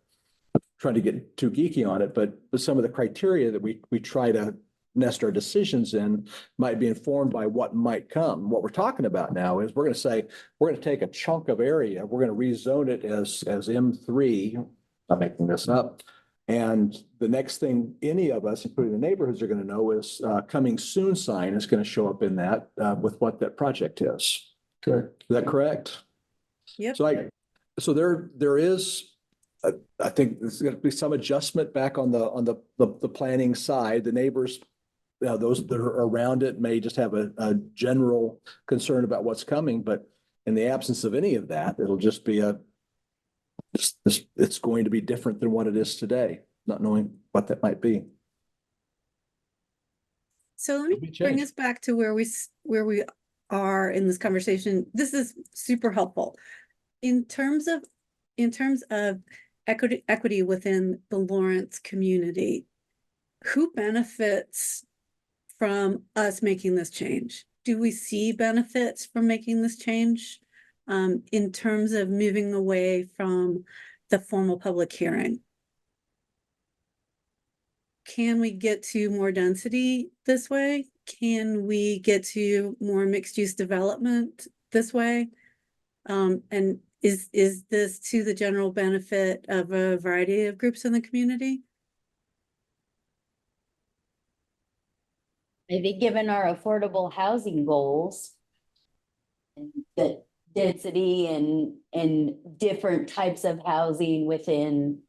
I'm trying to get too geeky on it, but some of the criteria that we try to nest our decisions in might be informed by what might come. What we're talking about now is we're going to say, we're going to take a chunk of area, we're going to rezone it as M3, I'm making this up. And the next thing any of us, including the neighborhoods, are going to know is coming soon sign is going to show up in that with what that project is. Correct. Is that correct?
Yep.
So there is, I think there's going to be some adjustment back on the planning side. The neighbors, those that are around it may just have a general concern about what's coming, but in the absence of any of that, it'll just be it's going to be different than what it is today, not knowing what that might be.
So let me bring us back to where we are in this conversation. This is super helpful. In terms of equity within the Lawrence community, who benefits from us making this change? Do we see benefits from making this change in terms of moving away from the formal public hearing? Can we get to more density this way? Can we get to more mixed use development this way? And is this to the general benefit of a variety of groups in the community?
I think given our affordable housing goals, and the density and different types of housing within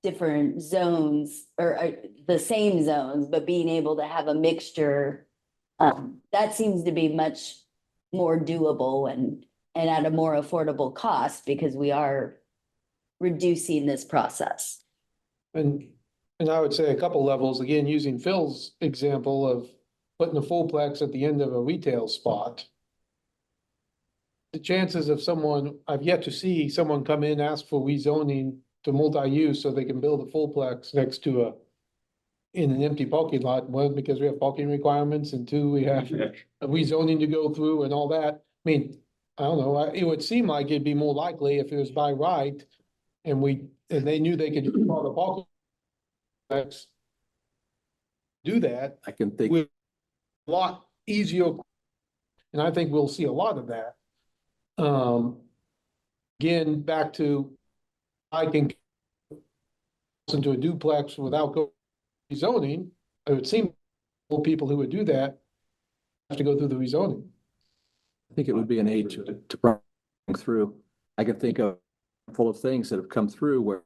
different zones or the same zones, but being able to have a mixture, that seems to be much more doable and at a more affordable cost, because we are reducing this process.
And I would say a couple levels, again, using Phil's example of putting a fullplex at the end of a retail spot. The chances of someone, I've yet to see someone come in, ask for rezoning to multi-use so they can build a fullplex next to in an empty parking lot. One, because we have parking requirements, and two, we have a rezoning to go through and all that. I mean, I don't know, it would seem like it'd be more likely if it was by right and they knew they could do all the parking lots, do that,
I can think,
with a lot easier. And I think we'll see a lot of that. Again, back to, I can into a duplex without rezoning. It would seem more people who would do that have to go through the rezoning.
I think it would be an aid to bring through. I can think of full of things that have come through where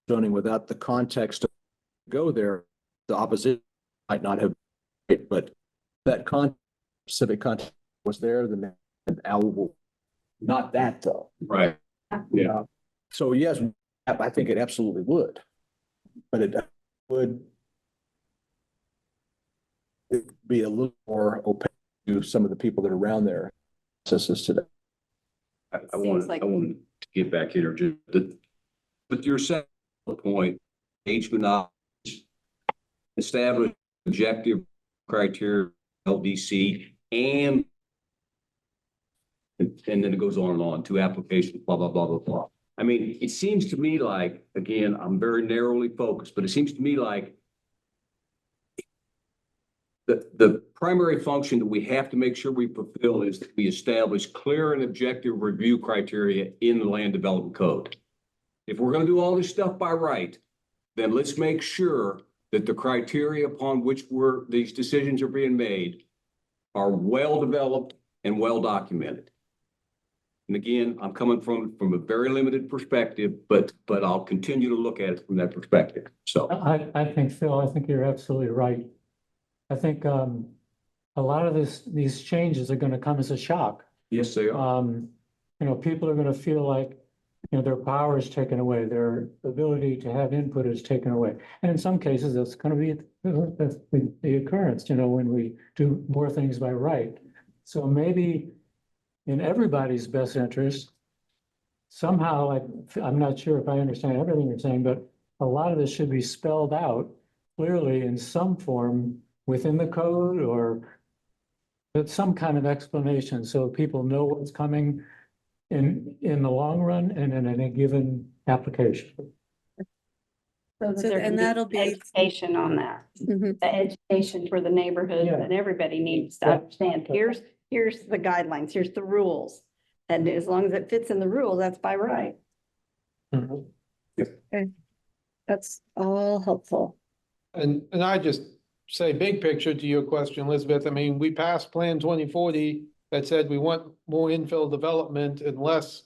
zoning without the context to go there, the opposition might not have, but that specific context was there, then allowable. Not that though.
Right. Yeah.
So yes, I think it absolutely would, but it would be a little more opaque to some of the people that are around there. Processes today.
I
Seems
want to get back here, but your second point, engagement options, establish objective criteria, LDC, and then it goes on and on, to applications, blah, blah, blah, blah, blah. I mean, it seems to me like, again, I'm very narrowly focused, but it seems to me like the primary function that we have to make sure we fulfill is that we establish clear and objective review criteria in the land development code. If we're going to do all this stuff by right, then let's make sure that the criteria upon which these decisions are being made are well developed and well documented. And again, I'm coming from a very limited perspective, but I'll continue to look at it from that perspective. So
I think, Phil, I think you're absolutely right. I think a lot of these changes are gonna come as a shock.
yes, they are.
People are gonna feel like, their power is taken away, their ability to have input is taken away. And in some cases, that's gonna be the occurrence, when we do more things by right. So maybe in everybody's best interest, somehow, like, I'm not sure if I understand everything you're saying, but a lot of this should be spelled out clearly in some form within the code, or some kind of explanation so people know what's coming in the long run and in any given application.
So that
So-
there
and
can be
that'll be-
education on that,
Mhm.
the education for the neighborhood,
Yeah.
and everybody needs to
Yeah.
understand, here's the guidelines, here's the rules. And as long as it fits in the rules, that's by right.
That's all helpful.
And I just say big picture to your question, Elizabeth. I mean, we passed Plan 2040 that said we want more infill development and less.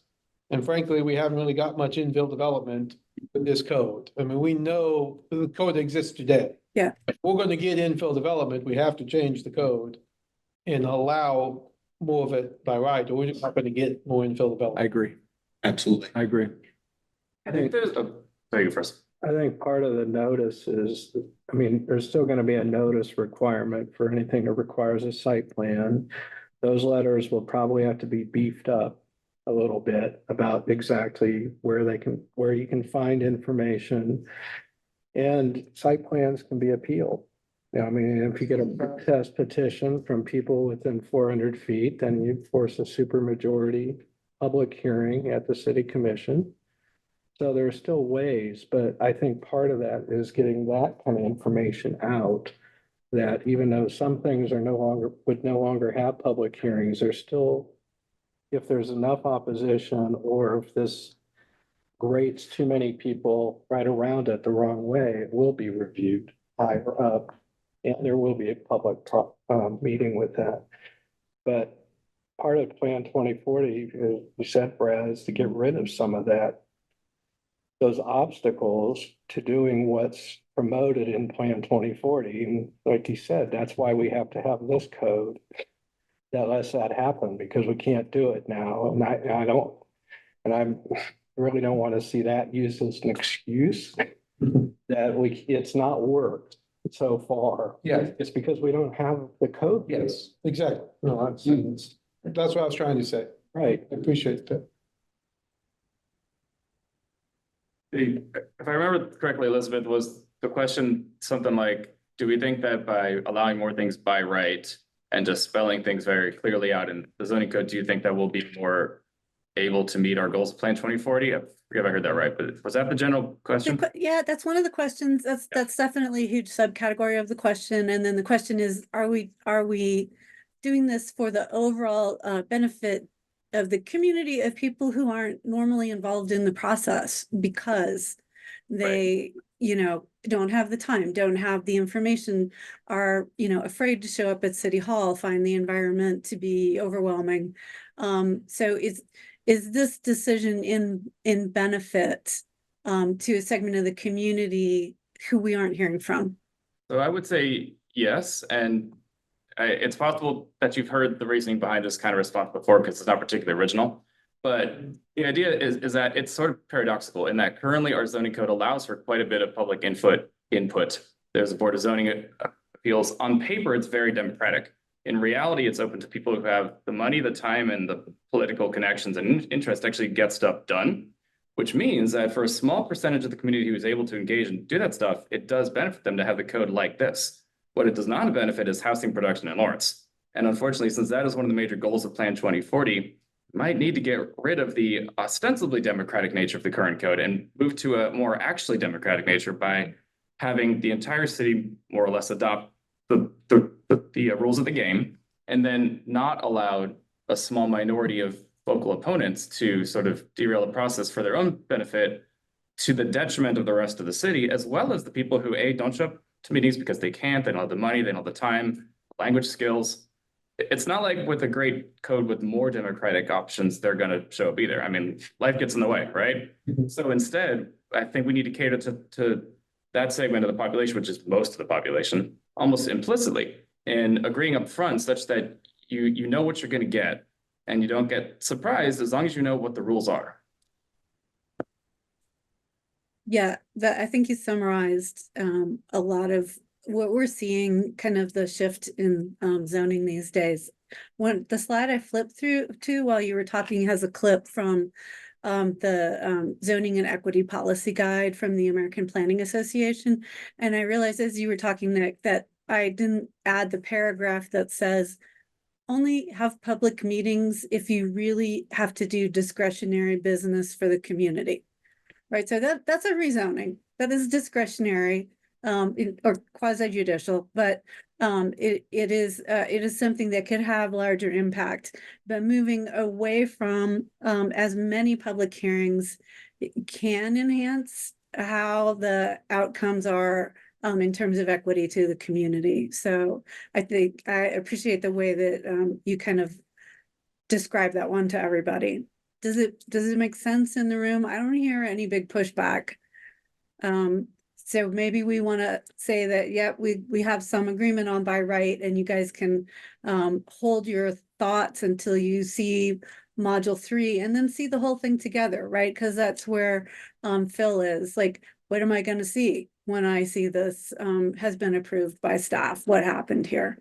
And frankly, we haven't really got much infill development with this code. I mean, we know the code exists today.
Yeah.
If we're going to get infill development, we have to change the code and allow more of it by right, or we're just not going to get more infill
I
development.
agree.
Absolutely.
I agree.
I think there's a, sorry, you first.
I think part of the notice is, I mean, there's still gonna be a notice requirement for anything that requires a site plan. Those letters will probably have to be beefed up a little bit about exactly where you can find information. And site plans can be appealed. I mean, if you get a protest petition from people within 400 feet, then you force a supermajority public hearing at the city commission. So there are still ways, but I think part of that is getting that kind of information out. That even though some things would no longer have public hearings, there's still, if there's enough opposition, or if this grates too many people right around it the wrong way, it will be reviewed higher up. And there will be a public meeting with that. But part of Plan 2040, as you said, Brad, is to get rid of some of those obstacles to doing what's promoted in Plan 2040. And like you said, that's why we have to have this code that lets that happen, because we can't do it now. And I don't, And I really don't want to see that used as an excuse that it's not worked so far.
Yeah.
It's because we don't have the code.
Yes, exactly.
No,
That's what I was trying to say.
right.
I appreciate that.
If I remember correctly, Elizabeth, was the question something like, do we think that by allowing more things by right and just spelling things very clearly out in the zoning code, do you think that we'll be more able to meet our goals of Plan 2040? I forget if I heard that right, but was that the general question?
Yeah, that's one of the questions. That's definitely a huge subcategory of the question. And then the question is, are we doing this for the overall benefit of the community of people who aren't normally involved in the process because they, don't have the time, don't have the information, are, afraid to show up at City Hall, find the environment to be overwhelming. So is this decision in benefit to a segment of the community who we aren't hearing from?
So I would say yes, and it's possible that you've heard the reasoning behind this kind of response before because it's not particularly original. But the idea is that it's sort of paradoxical in that currently our zoning code allows for quite a bit of public input. There's a Board of Zoning Appeals. On paper, it's very democratic. In reality, it's open to people who have the money, the time, and the political connections and interest to actually get stuff done, which means that for a small percentage of the community who is able to engage and do that stuff, it does benefit them to have the code like this. What it does not benefit is housing production in Lawrence. And unfortunately, since that is one of the major goals of Plan 2040, might need to get rid of the ostensibly democratic nature of the current code and move to a more actually democratic nature by having the entire city more or less adopt the rules of the game, and then not allow a small minority of local opponents to sort of derail the process for their own benefit to the detriment of the rest of the city, as well as the people who don't show up to meetings because they can't, they don't have the money, they don't have the time, language skills. It's not like with a great code with more democratic options, they're going to show up either. I mean, life gets in the way, right? So instead, I think we need to cater to that segment of the population, which is most of the population, almost implicitly, and agreeing up front such that you know what you're going to get and you don't get surprised as long as you know what the rules are.
Yeah, I think you summarized a lot of what we're seeing, kind of the shift in zoning these days. The slide I flipped through to while you were talking has a clip from the Zoning and Equity Policy Guide from the American Planning Association. And I realized as you were talking, Nick, that I didn't add the paragraph that says only have public meetings if you really have to do discretionary business for the community. Right, so that's a rezoning, that is discretionary, or quasi judicial, but it is something that could have larger impact. But moving away from as many public hearings can enhance how the outcomes are in terms of equity to the community. So I think I appreciate the way that you kind of describe that one to everybody. Does it make sense in the room? I don't hear any big pushback. So maybe we want to say that, yeah, we have some agreement on by right, and you guys can hold your thoughts until you see module 3 and then see the whole thing together, right? Because that's where Phil is. Like, what am I going to see when I see this has been approved by staff? What happened here?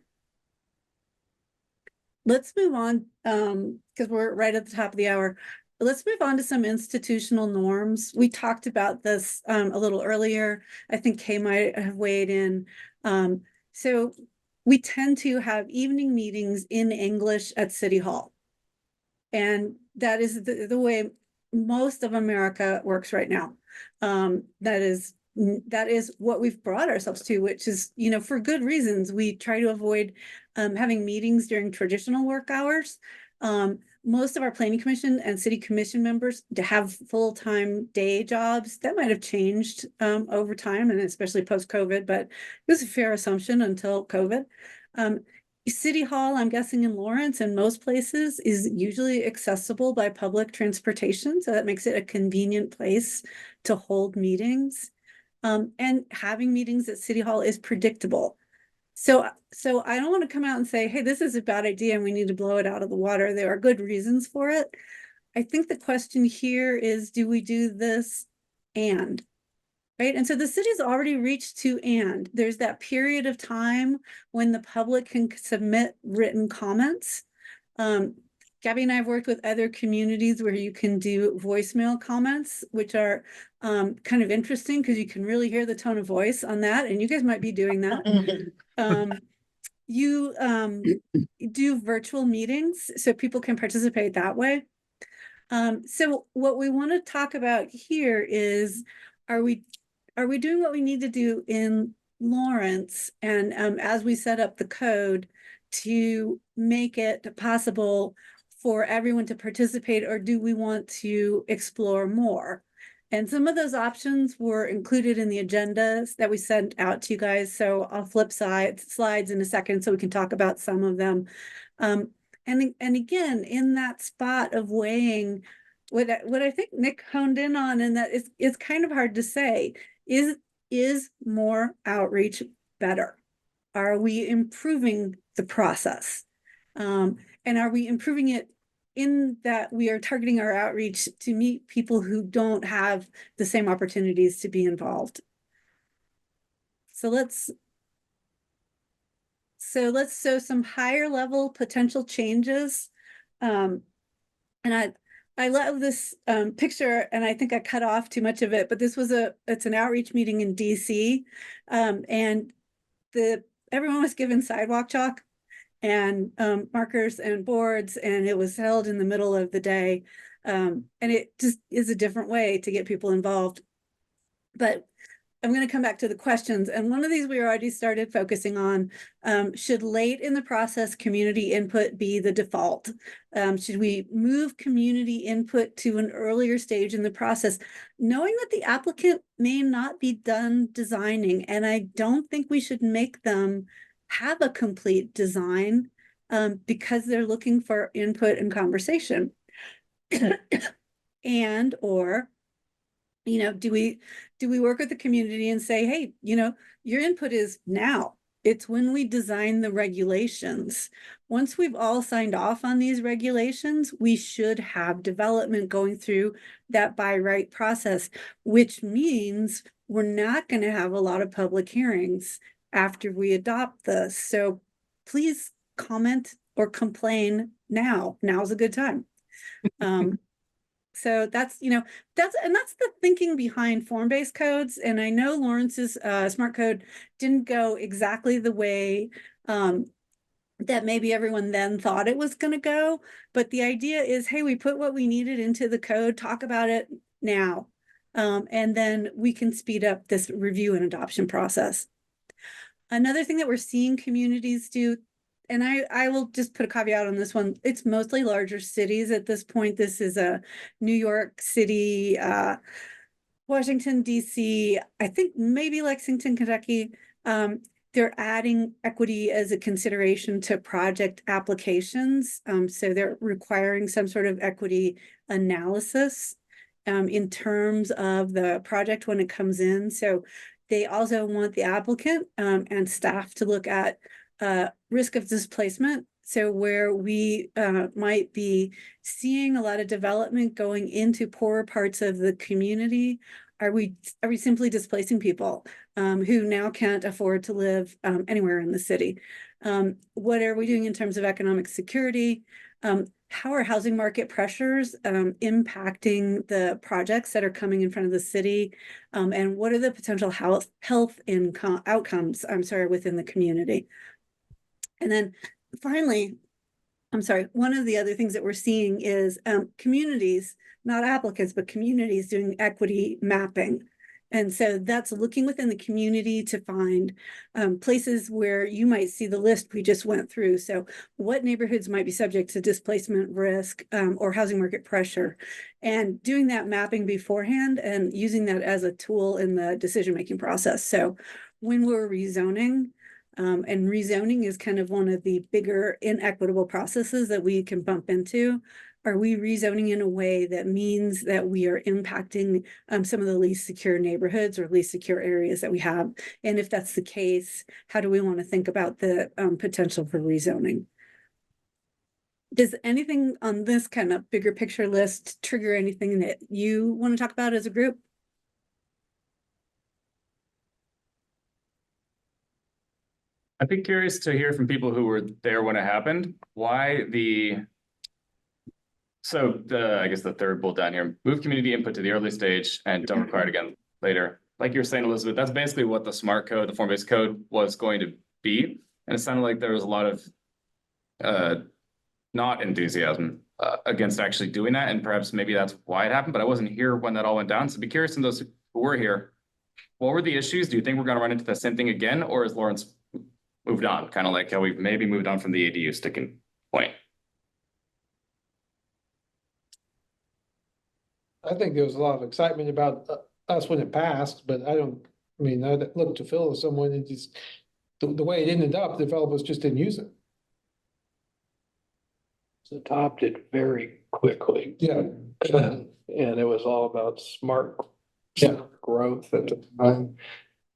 Let's move on, because we're right at the top of the hour. Let's move on to some institutional norms. We talked about this a little earlier. I think Kay might have weighed in. So we tend to have evening meetings in English at City Hall. And that is the way most of America works right now. That is what we've brought ourselves to, which is, for good reasons. We try to avoid having meetings during traditional work hours. Most of our planning commission and city commission members to have full-time day jobs. That might have changed over time, and especially post-COVID, but it was a fair assumption until COVID. City Hall, I'm guessing in Lawrence and most places, is usually accessible by public transportation. So that makes it a convenient place to hold meetings. And having meetings at City Hall is predictable. So I don't want to come out and say, hey, this is a bad idea and we need to blow it out of the water. There are good reasons for it. I think the question here is, do we do this and? Right, and so the city's already reached to and. There's that period of time when the public can submit written comments. Gabby and I have worked with other communities where you can do voicemail comments, which are kind of interesting because you can really hear the tone of voice on that, and you guys might be doing that. You do virtual meetings so people can participate that way. So what we want to talk about here is, are we doing what we need to do in Lawrence, and as we set up the code to make it possible for everyone to participate, or do we want to explore more? And some of those options were included in the agendas that we sent out to you guys. So I'll flip slides in a second so we can talk about some of them. And again, in that spot of weighing, what I think Nick honed in on, and that it's kind of hard to say, is more outreach better? Are we improving the process? And are we improving it in that we are targeting our outreach to meet people who don't have the same opportunities to be involved? So let's show some higher level potential changes. And I love this picture, and I think I cut off too much of it, but this was it's an outreach meeting in DC. And everyone was given sidewalk chalk and markers and boards, and it was held in the middle of the day. And it just is a different way to get people involved. But I'm going to come back to the questions. And one of these we already started focusing on, should late in the process community input be the default? Should we move community input to an earlier stage in the process, knowing that the applicant may not be done designing? And I don't think we should make them have a complete design because they're looking for input and conversation. And, or, do we work with the community and say, hey, your input is now. It's when we design the regulations. Once we've all signed off on these regulations, we should have development going through that by right process, which means we're not going to have a lot of public hearings after we adopt this. So please comment or complain now. Now's a good time. So that's the thinking behind form-based codes. And I know Lawrence's smart code didn't go exactly the way that maybe everyone then thought it was going to go. But the idea is, hey, we put what we needed into the code, talk about it now. And then we can speed up this review and adoption process. Another thing that we're seeing communities do, and I will just put a caveat on this one, it's mostly larger cities at this point. This is a New York City, Washington, DC, I think maybe Lexington, Kentucky. They're adding equity as a consideration to project applications. So they're requiring some sort of equity analysis in terms of the project when it comes in. So they also want the applicant and staff to look at risk of displacement. So where we might be seeing a lot of development going into poorer parts of the community, are we simply displacing people who now can't afford to live anywhere in the city? What are we doing in terms of economic security? How are housing market pressures impacting the projects that are coming in front of the city? And what are the potential health outcomes, within the community? And then finally, one of the other things that we're seeing is communities, not applicants, but communities doing equity mapping. And so that's looking within the community to find places where you might see the list we just went through. So what neighborhoods might be subject to displacement risk or housing market pressure, and doing that mapping beforehand and using that as a tool in the decision-making process. So when we're rezoning, and rezoning is kind of one of the bigger inequitable processes that we can bump into. Are we rezoning in a way that means that we are impacting some of the least secure neighborhoods or least secure areas that we have? And if that's the case, how do we want to think about the potential for rezoning? Does anything on this kind of bigger picture list trigger anything that you want to talk about as a group?
I'd be curious to hear from people who were there when it happened, why I guess the third bullet down here, move community input to the early stage and don't require it again later. Like you're saying, Elizabeth, that's basically what the SMART code, the form-based code was going to be. And it sounded like there was a lot of not enthusiasm against actually doing that. And perhaps maybe that's why it happened, but I wasn't here when that all went down. So be curious from those who were here, what were the issues? Do you think we're going to run into the same thing again? Or is Lawrence moved on? Kind of like how we've maybe moved on from the ADU sticking point.
I think there was a lot of excitement about us when it passed, but I look to Phil as someone that just, the way it ended up, developers just didn't use it.
It's adopted very quickly.
Yeah.
And it was all about smart
Yeah.
growth at the time.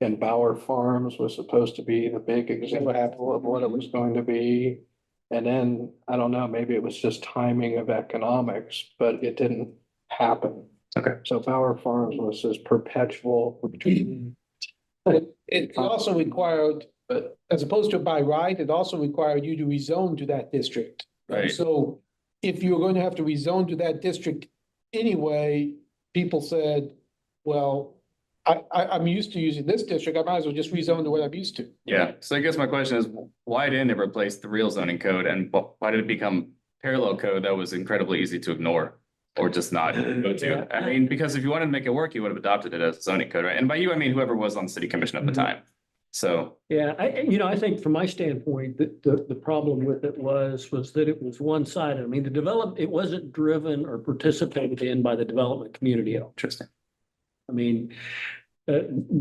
And Bauer Farms was supposed to be the big example of what it was going to be. And then, I don't know, maybe it was just timing of economics, but it didn't happen.
Okay.
So Bauer Farms was this perpetual.
It also required, as opposed to by right, it also required you to rezone to that district.
Right.
So if you're going to have to rezone to that district anyway, people said, well, I'm used to using this district, I might as well just rezone to what I'm used to.
Yeah, so I guess my question is, why didn't it replace the real zoning code, and why did it become parallel code that was incredibly easy to ignore? Or just not go to? I mean, because if you wanted to make it work, you would have adopted it as zoning code, right? And by you, I mean whoever was on city commission at the time. So.
Yeah, I think from my standpoint, the problem with it was that it was one-sided. I mean, it wasn't driven or participated in by the development community at all.
Interesting.
I mean,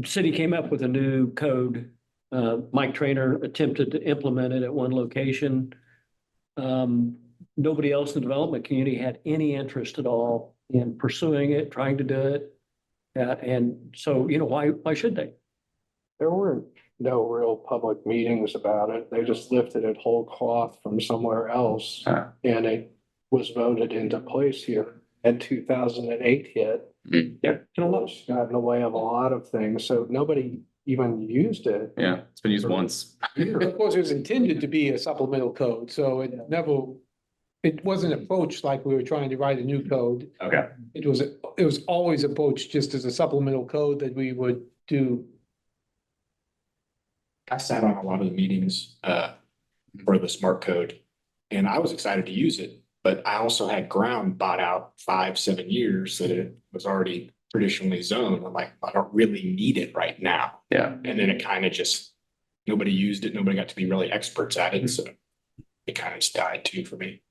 city came up with a new code. Mike Trainer attempted to implement it at one location. Nobody else in the development community had any interest at all in pursuing it, trying to do it. And so, why should they?
There were no real public meetings about it. They just lifted it whole cloth from somewhere else. And it was voted into place here. And 2008 hit.
Yeah.
It's got in the way of a lot of things. So nobody even used it.
Yeah, it's been used once.
Of course, it was intended to be a supplemental code, so it wasn't approached like we were trying to write a new code.
Okay.
It was always approached just as a supplemental code that we would do.
I sat on a lot of the meetings for the smart code, and I was excited to use it, but I also had ground bought out 5-7 years that it was already traditionally zoned. I'm like, I don't really need it right now.
Yeah.
And then it kind of just, nobody used it, nobody got to be really experts at it, so it kind of just died too for me.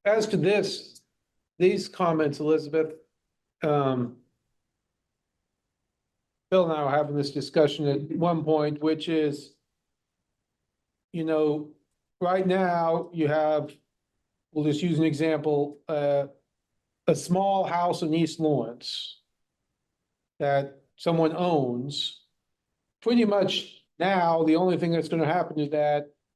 As to these comments, Elizabeth, Phil and I were having this discussion at one point, which is, right now you have, we'll just use an example, a small house in East Lawrence that someone owns. Pretty much now, the only thing that's going to happen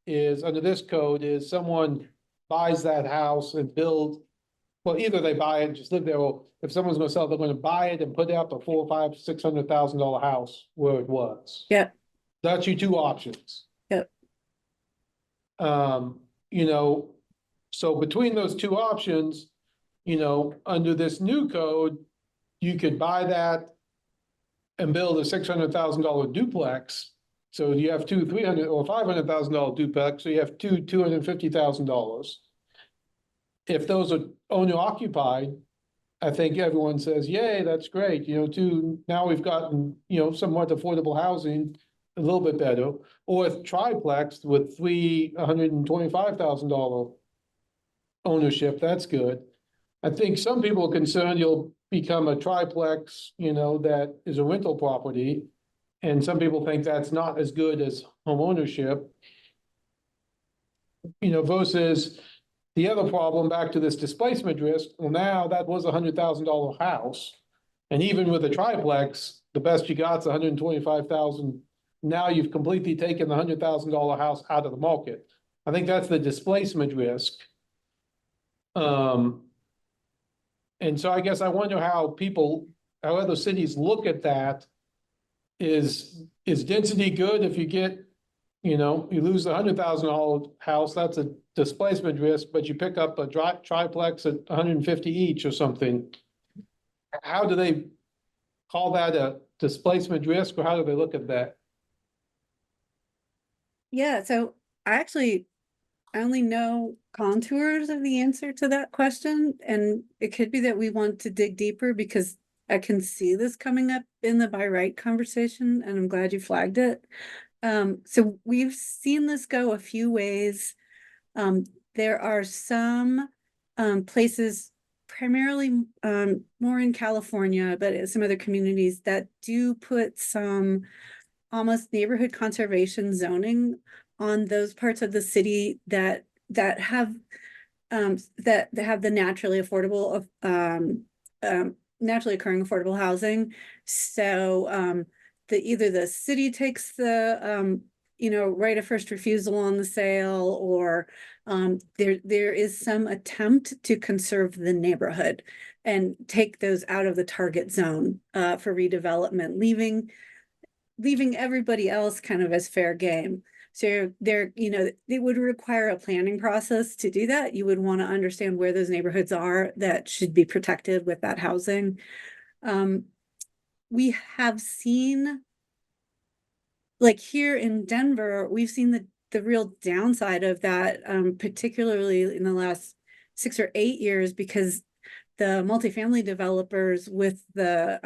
is under this code is someone buys that house and either they buy it and just live there, or if someone's gonna sell, they're gonna buy it and put up a $400,000, $500,000, $600,000 house where it was.
Yeah.
That's your two options.
Yep.
So between those two options, under this new code, you could buy that and build a $600,000 duplex. So you have two $300,000 or $500,000 duplex, so you have two $250,000. If those are owner occupied, I think everyone says, yay, that's great, now we've gotten, somewhat affordable housing, a little bit better. Or if triplex with $125,000 ownership, that's good. I think some people are concerned you'll become a triplex, that is a rental property. And some people think that's not as good as home ownership. Versus the other problem, back to this displacement risk, well, now that was $100,000 house. And even with a triplex, the best you got's $125,000. Now you've completely taken the $100,000 house out of the market. I think that's the displacement risk. And so I guess I wonder how other cities look at that. Is density good if you get, you lose the $100,000 house, that's a displacement risk, but you pick up a triplex at 150 each or something. How do they call that a displacement risk, or how do they look at that?
Yeah, so I only know contours of the answer to that question, and it could be that we want to dig deeper because I can see this coming up in the by right conversation, and I'm glad you flagged it. So we've seen this go a few ways. There are some places, primarily more in California, but some other communities that do put some almost neighborhood conservation zoning on those parts of the city that have the naturally affordable naturally occurring affordable housing. So either the city takes the right of first refusal on the sale, or there is some attempt to conserve the neighborhood and take those out of the target zone for redevelopment, leaving everybody else kind of as fair game. So it would require a planning process to do that. You would want to understand where those neighborhoods are that should be protected with that housing. We have seen, like here in Denver, we've seen the real downside of that, particularly in the last 6 or 8 years, because the multifamily developers with the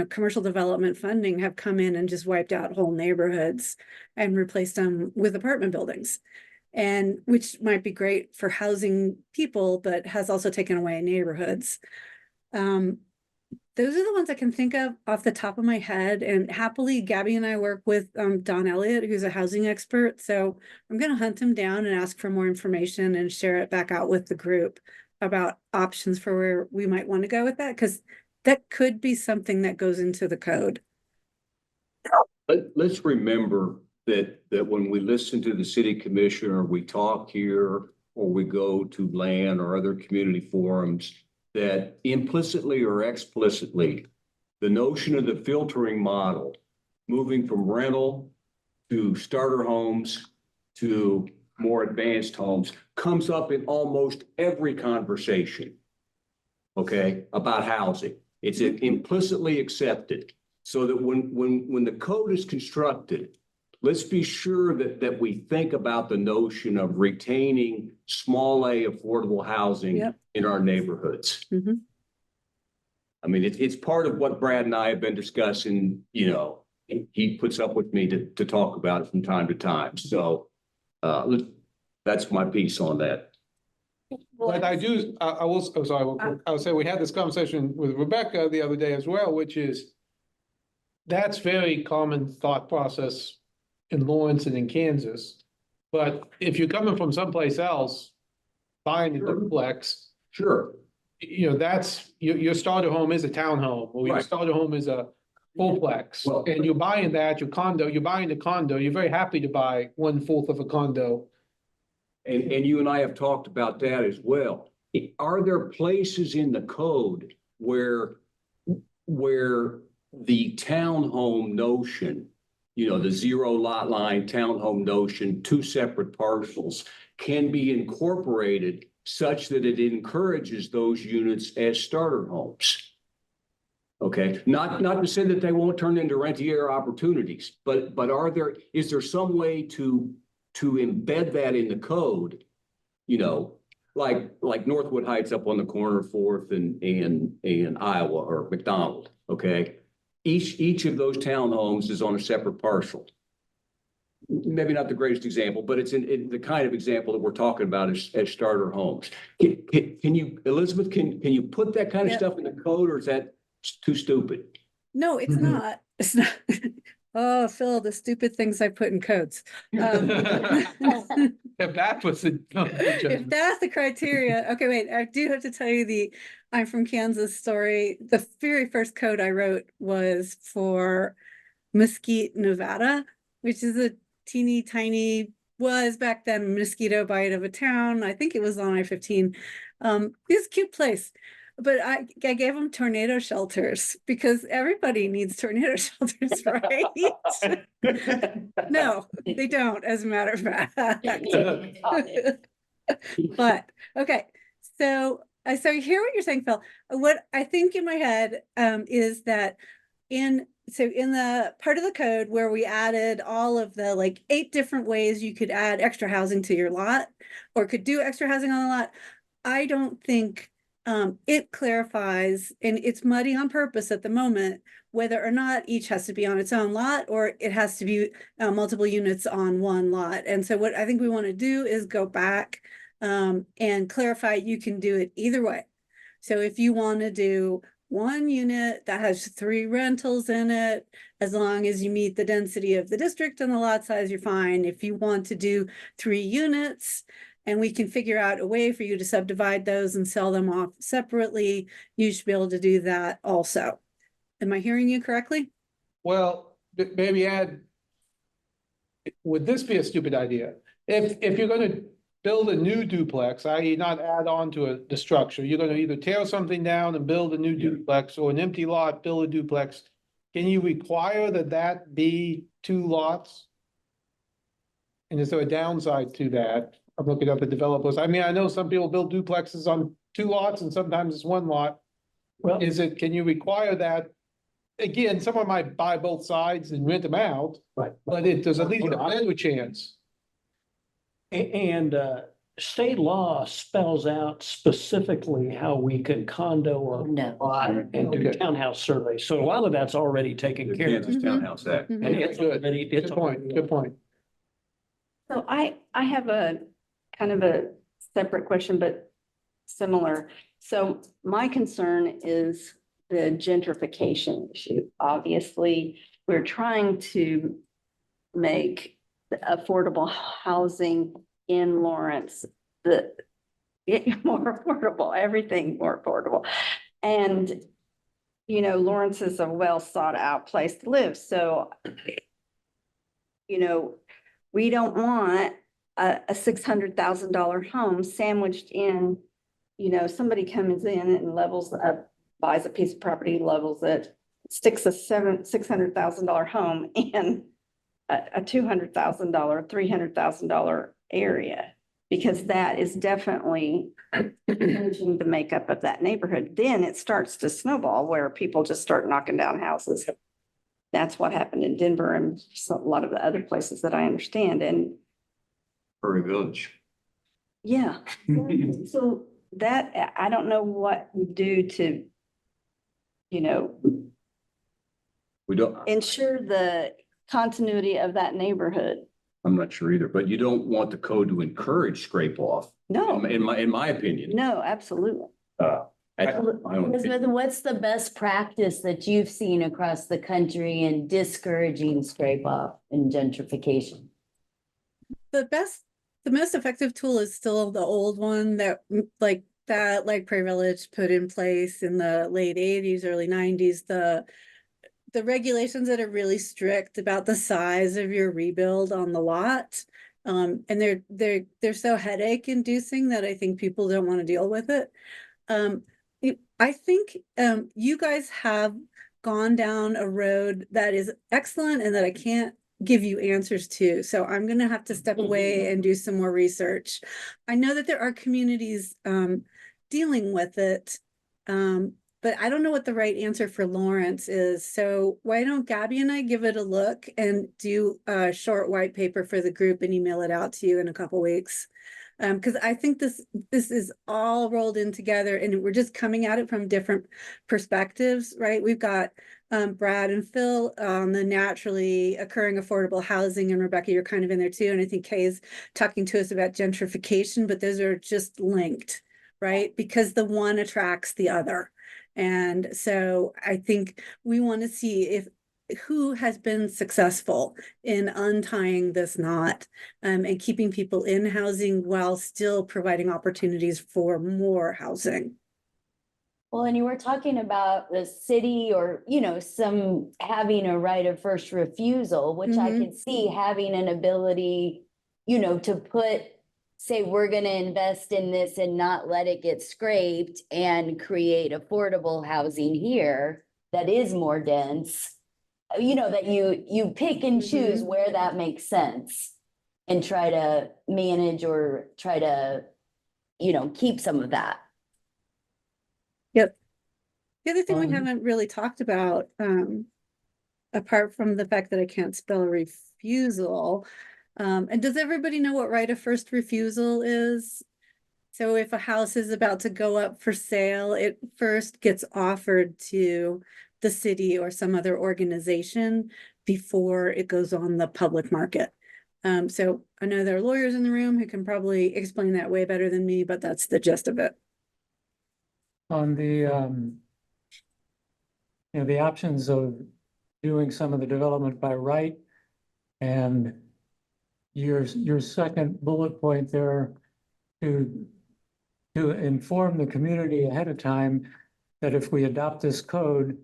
commercial development funding have come in and just wiped out whole neighborhoods and replaced them with apartment buildings, and which might be great for housing people, but has also taken away neighborhoods. Those are the ones I can think of off the top of my head, and happily Gabby and I work with Don Elliott, who's a housing expert. So I'm going to hunt him down and ask for more information and share it back out with the group about options for where we might want to go with that, because that could be something that goes into the code.
Let's remember that when we listen to the city commissioner, we talk here, or we go to land or other community forums, that implicitly or explicitly, the notion of the filtering model, moving from rental to starter homes to more advanced homes, comes up in almost every conversation, okay, about housing. It's implicitly accepted. So that when the code is constructed, let's be sure that we think about the notion of retaining small A affordable housing in our neighborhoods.
Mm-hmm.
I mean, it's part of what Brad and I have been discussing. He puts up with me to talk about it from time to time. So that's my piece on that.
But I will say we had this conversation with Rebecca the other day as well, which is that's very common thought process in Lawrence and in Kansas. But if you're coming from someplace else, buying a duplex,
sure,
that's your starter home is a townhome, or your starter home is a fullplex, and you're buying that, you're buying the condo, you're very happy to buy 1/4 of a condo.
And you and I have talked about that as well. Are there places in the code where the townhome notion, the zero lot line townhome notion, 2 separate parcels, can be incorporated such that it encourages those units as starter homes? Okay, not to say that they won't turn into rentier opportunities, but is there some way to embed that in the code, like Northwood Heights up on the corner of 4th and Iowa, or McDonald, okay? Each of those townhomes is on a separate parcel. Maybe not the greatest example, but it's in the kind of example that we're talking about as starter homes. Can you, Elizabeth, can you put that kind of stuff in the code, or is that too stupid?
No, it's not. It's not. Oh, Phil, the stupid things I put in codes.
If that was
if that's the criteria, okay, wait, I do have to tell you I'm from Kansas story. The very first code I wrote was for Mesquite, Nevada, which is a teeny tiny was back then a mosquito bite of a town. I think it was on I-15. It's a cute place. But I gave them tornado shelters because everybody needs tornado shelters, right? No, they don't, as a matter of fact. But, okay, so I hear what you're saying, Phil. What I think in my head is that in the part of the code where we added all of the like 8 different ways you could add extra housing to your lot or could do extra housing on the lot, I don't think it clarifies, and it's muddy on purpose at the moment, whether or not each has to be on its own lot or it has to be multiple units on one lot. And so what I think we want to do is go back and clarify you can do it either way. So if you want to do one unit that has 3 rentals in it, as long as you meet the density of the district and the lot size, you're fine. If you want to do 3 units, and we can figure out a way for you to subdivide those and sell them off separately, you should be able to do that also. Am I hearing you correctly?
Well, maybe add, would this be a stupid idea? If you're gonna build a new duplex, i.e. not add on to the structure, you're gonna either tear something down and build a new duplex or an empty lot, build a duplex. Can you require that be 2 lots? And is there a downside to that? I'm looking up at developers. I mean, I know some people build duplexes on 2 lots and sometimes it's 1 lot.
Well,
Can you require that? Again, someone might buy both sides and rent them out,
right.
but there's at least a better chance.
And state law spells out specifically how we can condo or
No.
lot and do
Okay.
townhouse surveys. So a lot of that's already taken care of.
Kansas Townhouse Act.
Mhm.
And it's
Good.
already, it's
Good point, good point.
So I have a kind of a separate question, but similar. So my concern is the gentrification issue. Obviously, we're trying to make the affordable housing in Lawrence more affordable, everything more affordable. And, you know, Lawrence is a well sought out place to live. So, you know, we don't want a $600,000 home sandwiched in, you know, somebody comes in and levels up, buys a piece of property, levels it, sticks a $600,000 home in a $200,000, $300,000 area, because that is definitely changing the makeup of that neighborhood. Then it starts to snowball where people just start knocking down houses. That's what happened in Denver and a lot of the other places that I understand. And
Prairie Village.
yeah, so that, I don't know what we do to, you know,
We don't,
ensure the continuity of that neighborhood.
I'm not sure either, but you don't want the code to encourage scrape off,
No,
in my opinion.
no, absolutely.
That's my own opinion.
Elizabeth, what's the best practice that you've seen across the country in discouraging scrape off and gentrification?
The most effective tool is still the old one that Prairie Village put in place in the late 80s, early 90s, the regulations that are really strict about the size of your rebuild on the lot. And they're so headache inducing that I think people don't want to deal with it. I think you guys have gone down a road that is excellent and that I can't give you answers to. So I'm going to have to step away and do some more research. I know that there are communities dealing with it, but I don't know what the right answer for Lawrence is. So why don't Gabby and I give it a look and do a short white paper for the group and email it out to you in a couple weeks? Because I think this is all rolled in together and we're just coming at it from different perspectives, right? We've got Brad and Phil on the naturally occurring affordable housing, and Rebecca, you're kind of in there too. And I think Kay's talking to us about gentrification, but those are just linked, right? Because the one attracts the other. And so I think we want to see who has been successful in untying this knot and keeping people in housing while still providing opportunities for more housing.
Well, and you were talking about the city or, you know, some having a right of first refusal, which I
Mhm.
could see having an ability you know, to say we're gonna invest in this and not let it get scraped and create affordable housing here that is more dense. You know, that you pick and choose where that makes sense and try to manage or try to, you know, keep some of that.
Yep. The other thing we haven't really talked about, apart from the fact that I can't spell refusal, and does everybody know what right of first refusal is? So if a house is about to go up for sale, it first gets offered to the city or some other organization before it goes on the public market. So I know there are lawyers in the room who can probably explain that way better than me, but that's the gist of it.
On the, you know, the options of doing some of the development by right, and your second bullet point there to inform the community ahead of time that if we adopt this code,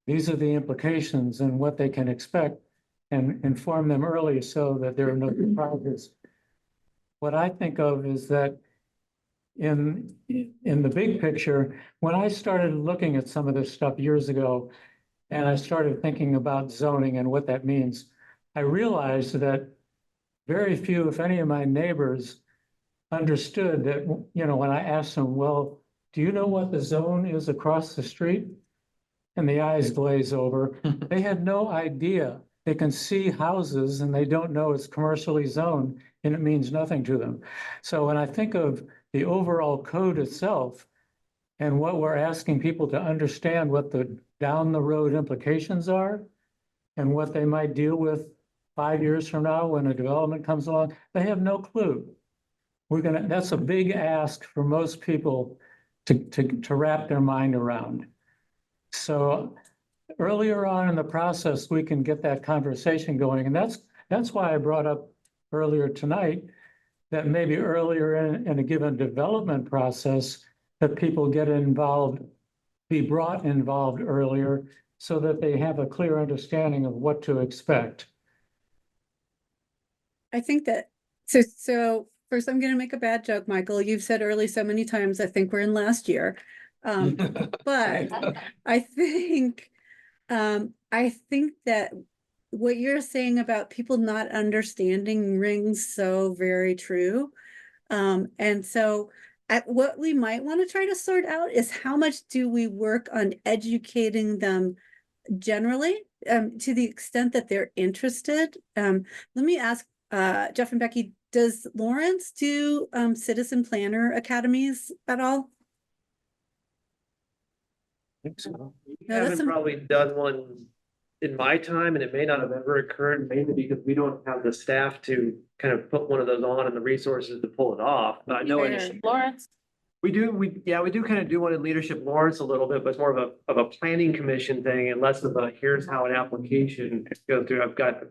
these are the implications and what they can expect, and inform them early so that there are no surprises. What I think of is that in the big picture, when I started looking at some of this stuff years ago, and I started thinking about zoning and what that means, I realized that very few, if any, of my neighbors understood that, you know, when I asked them, well, do you know what the zone is across the street? And the eyes glaze over. They had no idea. They can see houses and they don't know it's commercially zoned, and it means nothing to them. So when I think of the overall code itself and what we're asking people to understand what the down the road implications are and what they might deal with 5 years from now when a development comes along, they have no clue. That's a big ask for most people to wrap their mind around. So earlier on in the process, we can get that conversation going. And that's why I brought up earlier tonight that maybe earlier in a given development process that people get involved, be brought involved earlier so that they have a clear understanding of what to expect.
I think that, so first I'm gonna make a bad joke, Michael. You've said early so many times, I think we're in last year. But I think that what you're saying about people not understanding rings so very true. And so what we might want to try to sort out is how much do we work on educating them generally, to the extent that they're interested. Let me ask Jeff and Becky, does Lawrence do citizen planner academies at all?
We
No, that's
haven't probably done one in my time, and it may not have ever occurred, mainly because we don't have the staff to kind of put one of those on and the resources to pull it off. But I know
Fair.
Lawrence,
we do kind of do one in Leadership Lawrence a little bit, but it's more of a planning commission thing and less of a here's how an application goes through. I've got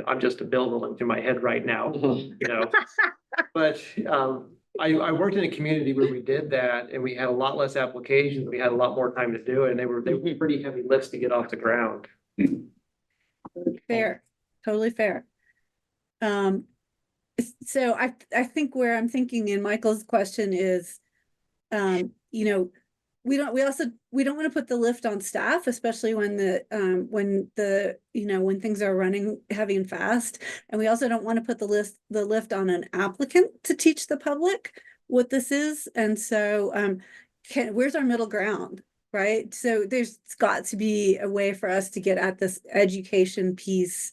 I'm just a bill rolling through my head right now, you know. But I worked in a community where we did that and we had a lot less applications. We had a lot more time to do it, and they were pretty heavy lifts to get off the ground.
Fair, totally fair. So I think where I'm thinking in Michael's question is, you know, we don't want to put the lift on staff, especially when when things are running heavy and fast. And we also don't want to put the lift on an applicant to teach the public what this is. And so where's our middle ground, right? So there's got to be a way for us to get at this education piece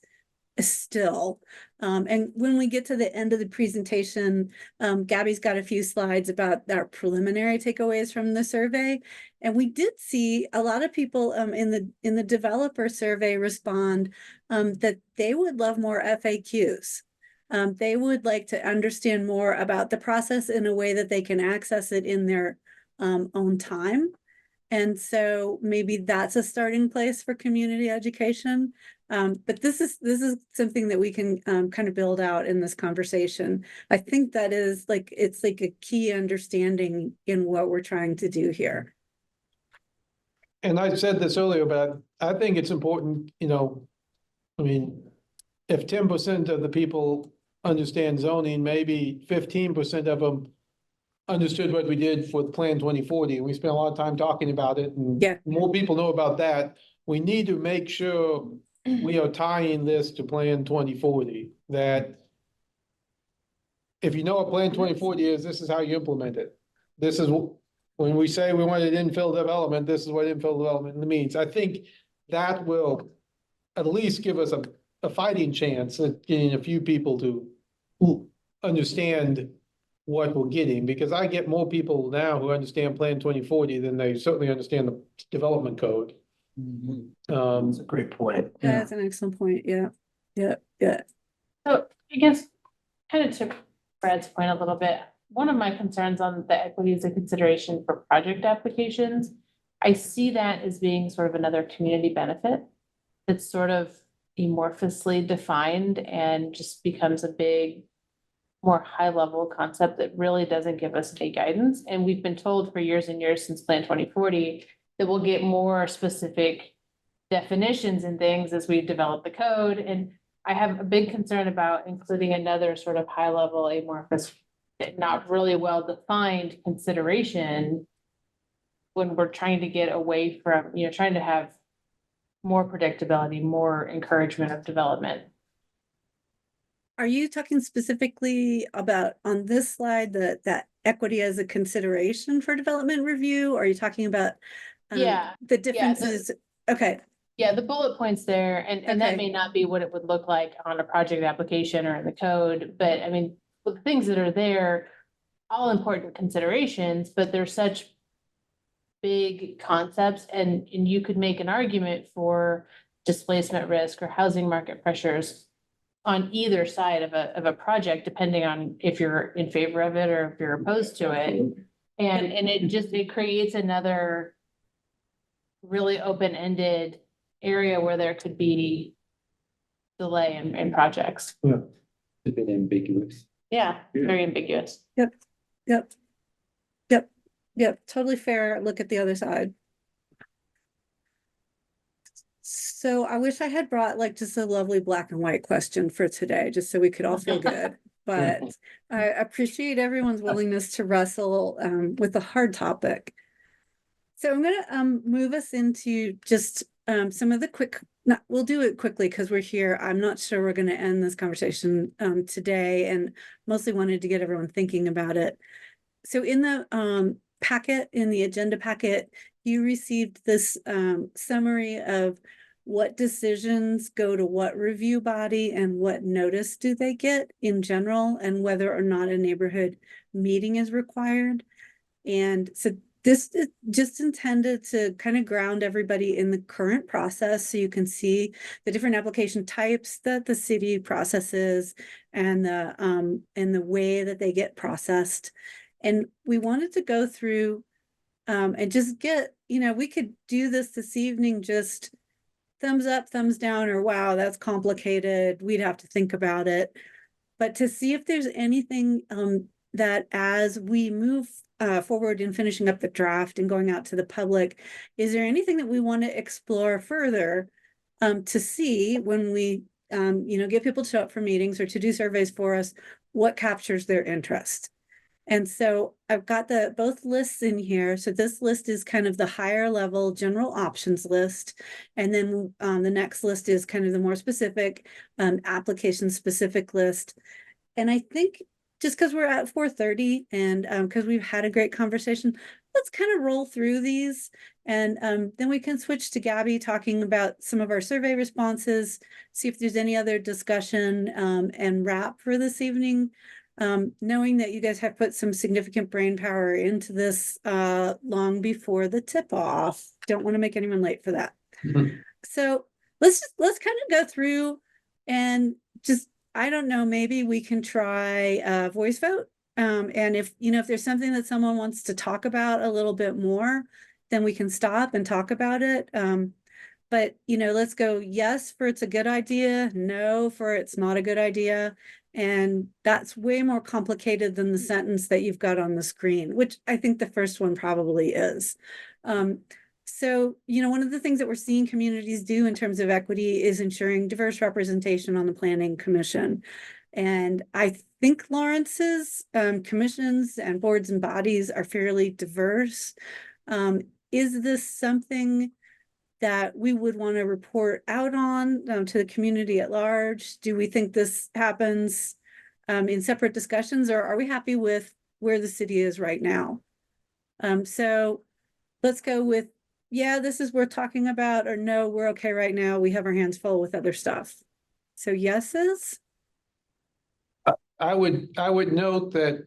still. And when we get to the end of the presentation, Gabby's got a few slides about our preliminary takeaways from the survey. And we did see a lot of people in the developer survey respond that they would love more FAQs. They would like to understand more about the process in a way that they can access it in their own time. And so maybe that's a starting place for community education. But this is something that we can kind of build out in this conversation. I think that is it's like a key understanding in what we're trying to do here.
And I said this earlier, but I think it's important, you know, I mean, if 10% of the people understand zoning, maybe 15% of them understood what we did for the Plan 2040. We spent a lot of time talking about it, and
Yeah.
more people know about that. We need to make sure we are tying this to Plan 2040, that if you know what Plan 2040 is, this is how you implement it. This is, when we say we wanted infill development, this is what infill development means. I think that will at least give us a fighting chance at getting a few people to understand what we're getting, because I get more people now who understand Plan 2040 than they certainly understand the development code.
That's a great point.
That's an excellent point. Yeah. Yeah. Yeah.
So I guess kind of to Brad's point a little bit, one of my concerns on the equity as a consideration for project applications, I see that as being sort of another community benefit that's sort of amorphously defined and just becomes a big, more high-level concept that really doesn't give us any guidance. And we've been told for years and years since Plan 2040 that we'll get more specific definitions and things as we develop the code. And I have a big concern about including another sort of high-level amorphous, not really well-defined consideration when we're trying to get away from, trying to have more predictability, more encouragement of development.
Are you talking specifically about on this slide that equity as a consideration for development review? Or are you talking about the differences? Okay.
Yeah, the bullet points there, and that
Okay.
may not be what it would look like on a project application or in the code, but I mean, the things that are there, all important considerations, but they're such big concepts, and you could make an argument for displacement risk or housing market pressures on either side of a project, depending on if you're in favor of it or if you're opposed to it. And it creates another really open-ended area where there could be delay in projects.
A bit ambiguous.
Yeah, very ambiguous.
Yep. Totally fair. Look at the other side. So I wish I had brought like just a lovely black and white question for today, just so we could all feel good. But I appreciate everyone's willingness to wrestle with a hard topic. So I'm gonna move us into just some of the we'll do it quickly because we're here. I'm not sure we're gonna end this conversation today, and mostly wanted to get everyone thinking about it. So in the packet, in the agenda packet, you received this summary of what decisions go to what review body and what notice do they get in general, and whether or not a neighborhood meeting is required. And so this is just intended to kind of ground everybody in the current process, so you can see the different application types that the city processes and the way that they get processed. And we wanted to go through and just get, we could do this evening, just thumbs up, thumbs down, or wow, that's complicated. We'd have to think about it. But to see if there's anything that as we move forward in finishing up the draft and going out to the public, is there anything that we want to explore further to see when we, get people to show up for meetings or to do surveys for us, what captures their interest? And so I've got both lists in here. So this list is kind of the higher level general options list. And then the next list is kind of the more specific application specific list. And I think just because we're at 4:30 and because we've had a great conversation, let's kind of roll through these. And then we can switch to Gabby talking about some of our survey responses, see if there's any other discussion and wrap for this evening. Knowing that you guys have put some significant brain power into this long before the tip off. Don't want to make anyone late for that. So let's kind of go through and just, I don't know, maybe we can try a voice vote. And if there's something that someone wants to talk about a little bit more, then we can stop and talk about it. But let's go yes for it's a good idea, no for it's not a good idea. And that's way more complicated than the sentence that you've got on the screen, which I think the first one probably is. So, one of the things that we're seeing communities do in terms of equity is ensuring diverse representation on the planning commission. And I think Lawrence's commissions and boards and bodies are fairly diverse. Is this something that we would want to report out on to the community at large? Do we think this happens in separate discussions, or are we happy with where the city is right now? So let's go with, yeah, this is worth talking about, or no, we're okay right now. We have our hands full with other stuff. So yeses?
I would note that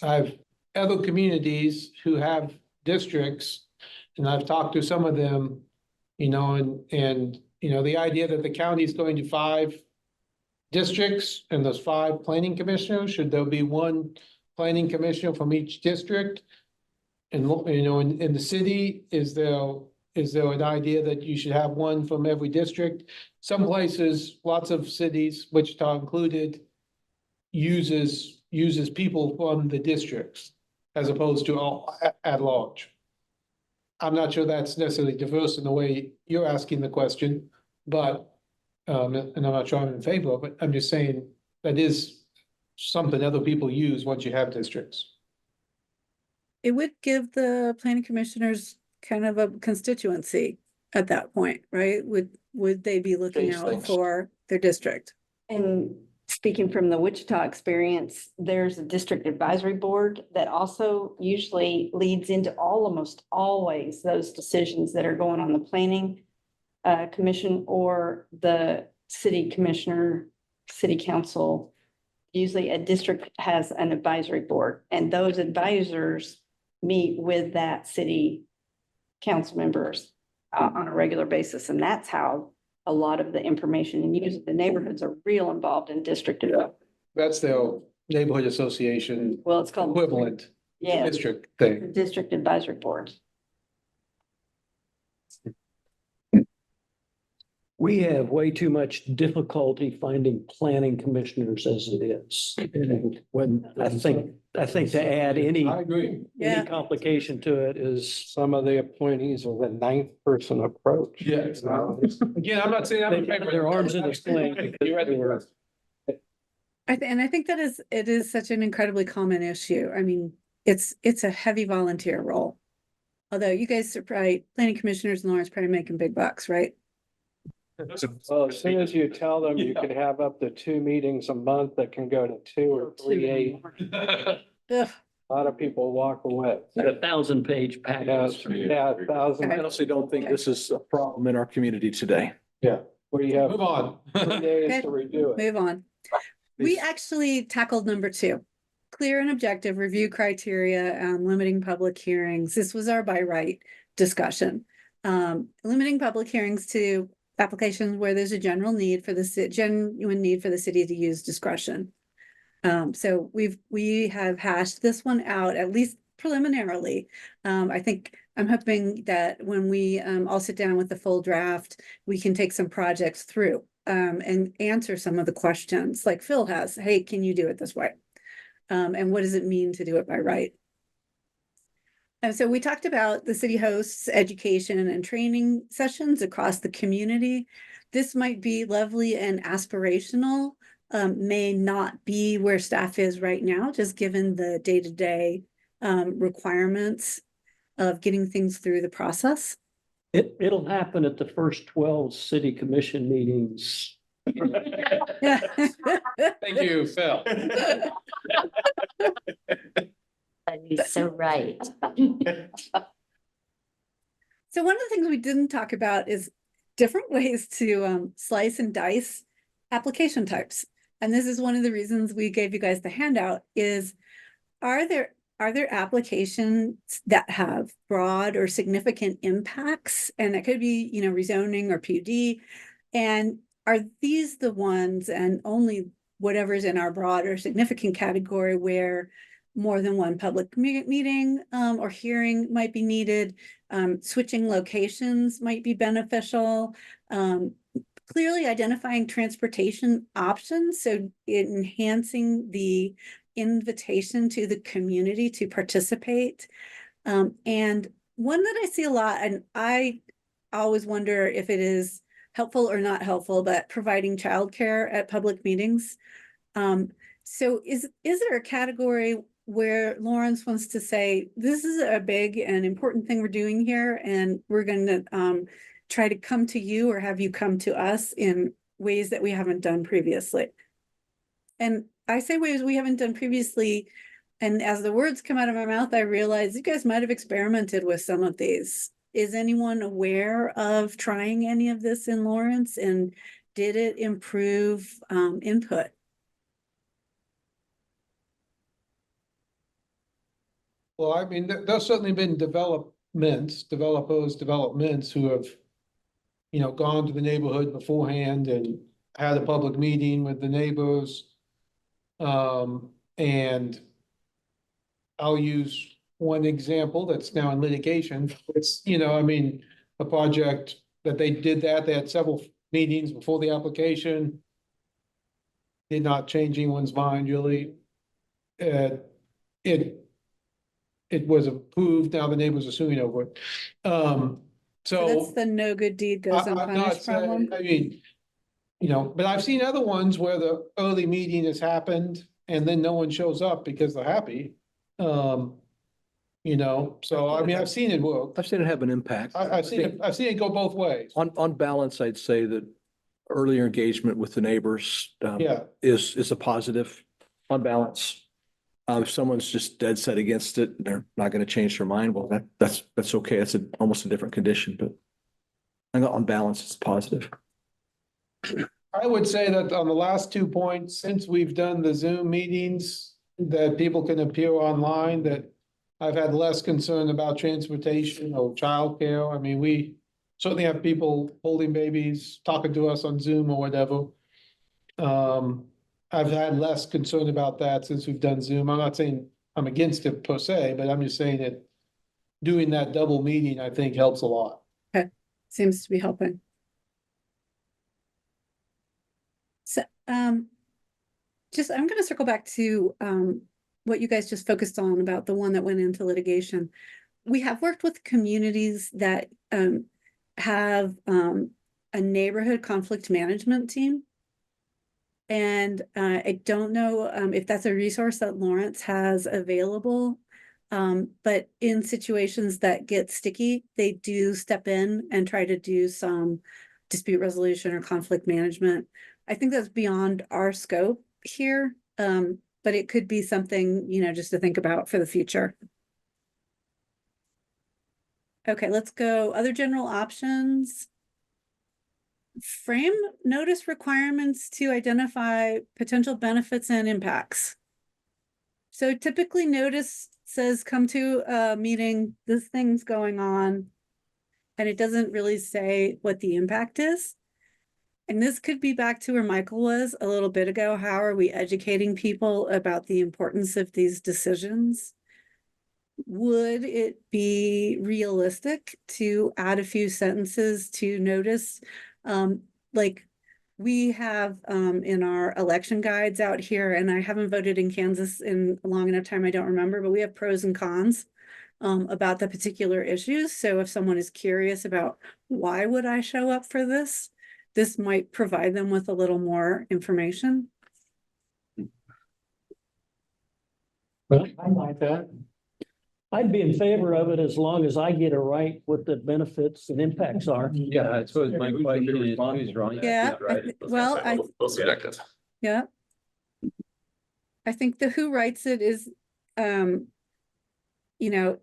I've other communities who have districts, and I've talked to some of them, you know, and you know, the idea that the county is going to 5 districts and those 5 planning commissioners, should there be one planning commissioner from each district? And you know, in the city, is there an idea that you should have one from every district? Some places, lots of cities, Wichita included, uses people from the districts as opposed to all at large. I'm not sure that's necessarily diverse in the way you're asking the question, but and I'm not sure I'm in favor of it. I'm just saying that is something other people use once you have districts.
It would give the planning commissioners kind of a constituency at that point, right? Would they be looking
Change
out
things.
for their district?
And speaking from the Wichita experience, there's a district advisory board that also usually leads into almost always those decisions that are going on the planning commission or the city commissioner, city council. Usually a district has an advisory board, and those advisors meet with that city council members on a regular basis. And that's how a lot of the information and use of the neighborhoods are real involved in district development.
That's their neighborhood association
Well, it's called.
equivalent
Yeah,
district thing.
district advisory boards.
We have way too much difficulty finding planning commissioners as it is. And when I think to add any
I agree.
Yeah.
complication to it is,
Some of the appointees are the 9th person approach.
Yes. Again, I'm not saying I'm
they
in favor.
have their arms in the sling.
You're at the.
And I think that it is such an incredibly common issue. I mean, it's a heavy volunteer role. Although you guys are probably, planning commissioners in Lawrence probably making big bucks, right?
Well, as soon as you tell them you could have up to 2 meetings a month that can go to 2 or 3 8,
Ugh.
a lot of people walk away.
a 1,000-page package.
Yeah, 1,000.
I honestly don't think this is a problem in our community today.
Where you have
Move on.
3 days to redo it.
Move on. We actually tackled number 2. Clear and objective review criteria, limiting public hearings. This was our by right discussion. Limiting public hearings to applications where there's a genuine need for the city to use discretion. So we have hashed this one out, at least preliminarily. I'm hoping that when we all sit down with the full draft, we can take some projects through and answer some of the questions like Phil has. Hey, can you do it this way? And what does it mean to do it by right? And so we talked about the city hosts education and training sessions across the community. This might be lovely and aspirational, may not be where staff is right now, just given the day-to-day requirements of getting things through the process.
It'll happen at the first 12 city commission meetings.
Thank you, Phil.
He's so right.
So one of the things we didn't talk about is different ways to slice and dice application types. And this is one of the reasons we gave you guys the handout is, are there applications that have broad or significant impacts? And it could be, rezoning or PUD. And are these the ones, and only whatever's in our broad or significant category, where more than one public meeting or hearing might be needed, switching locations might be beneficial, clearly identifying transportation options, so enhancing the invitation to the community to participate. And one that I see a lot, and I always wonder if it is helpful or not helpful, but providing childcare at public meetings. So is there a category where Lawrence wants to say, this is a big and important thing we're doing here, and we're going to try to come to you or have you come to us in ways that we haven't done previously? And I say ways we haven't done previously, and as the words come out of my mouth, I realize you guys might have experimented with some of these. Is anyone aware of trying any of this in Lawrence, and did it improve input?
Well, I mean, there's certainly been developments who have, you know, gone to the neighborhood beforehand and had a public meeting with the neighbors. And I'll use one example that's now in litigation. It's, you know, I mean, a project that they did that, they had several meetings before the application. Did not change anyone's mind, really. It was approved, now the neighbors are suing over it.
So that's the no good deed goes
I'm not
unpunished problem.
saying, I mean, you know, but I've seen other ones where the early meeting has happened and then no one shows up because they're happy. You know, so I mean, I've seen it work.
I've seen it have an impact.
I've seen it go both ways.
On balance, I'd say that earlier engagement with the neighbors
Yeah,
is a positive on balance. If someone's just dead set against it, they're not going to change their mind. Well, that's okay. That's almost a different condition, but I think on balance, it's positive.
I would say that on the last 2 points, since we've done the Zoom meetings, that people can appear online, that I've had less concern about transportation or childcare. I mean, we certainly have people holding babies, talking to us on Zoom or whatever. I've had less concern about that since we've done Zoom. I'm not saying I'm against it per se, but I'm just saying that doing that double meeting, I think, helps a lot.
Okay, seems to be helping. So, I'm gonna circle back to, what you guys just focused on about the one that went into litigation. We have worked with communities that, have, a neighborhood conflict management team. And, I don't know, if that's a resource that Lawrence has available. But in situations that get sticky, they do step in and try to do some dispute resolution or conflict management. I think that's beyond our scope here, but it could be something, you know, just to think about for the future. Okay, let's go. Other general options. Frame notice requirements to identify potential benefits and impacts. So typically notice says come to a meeting, this thing's going on, and it doesn't really say what the impact is. And this could be back to where Michael was a little bit ago. How are we educating people about the importance of these decisions? Would it be realistic to add a few sentences to notice? Like we have in our election guides out here, and I haven't voted in Kansas in a long enough time, I don't remember, but we have pros and cons about the particular issues. So if someone is curious about why would I show up for this, this might provide them with a little more information.
Well, I like that. I'd be in favor of it as long as I get it right what the benefits and impacts are.
Yeah, I suppose my question is, who's right?
Yeah, well,
We'll see objectives.
yeah. I think the who writes it is, you know,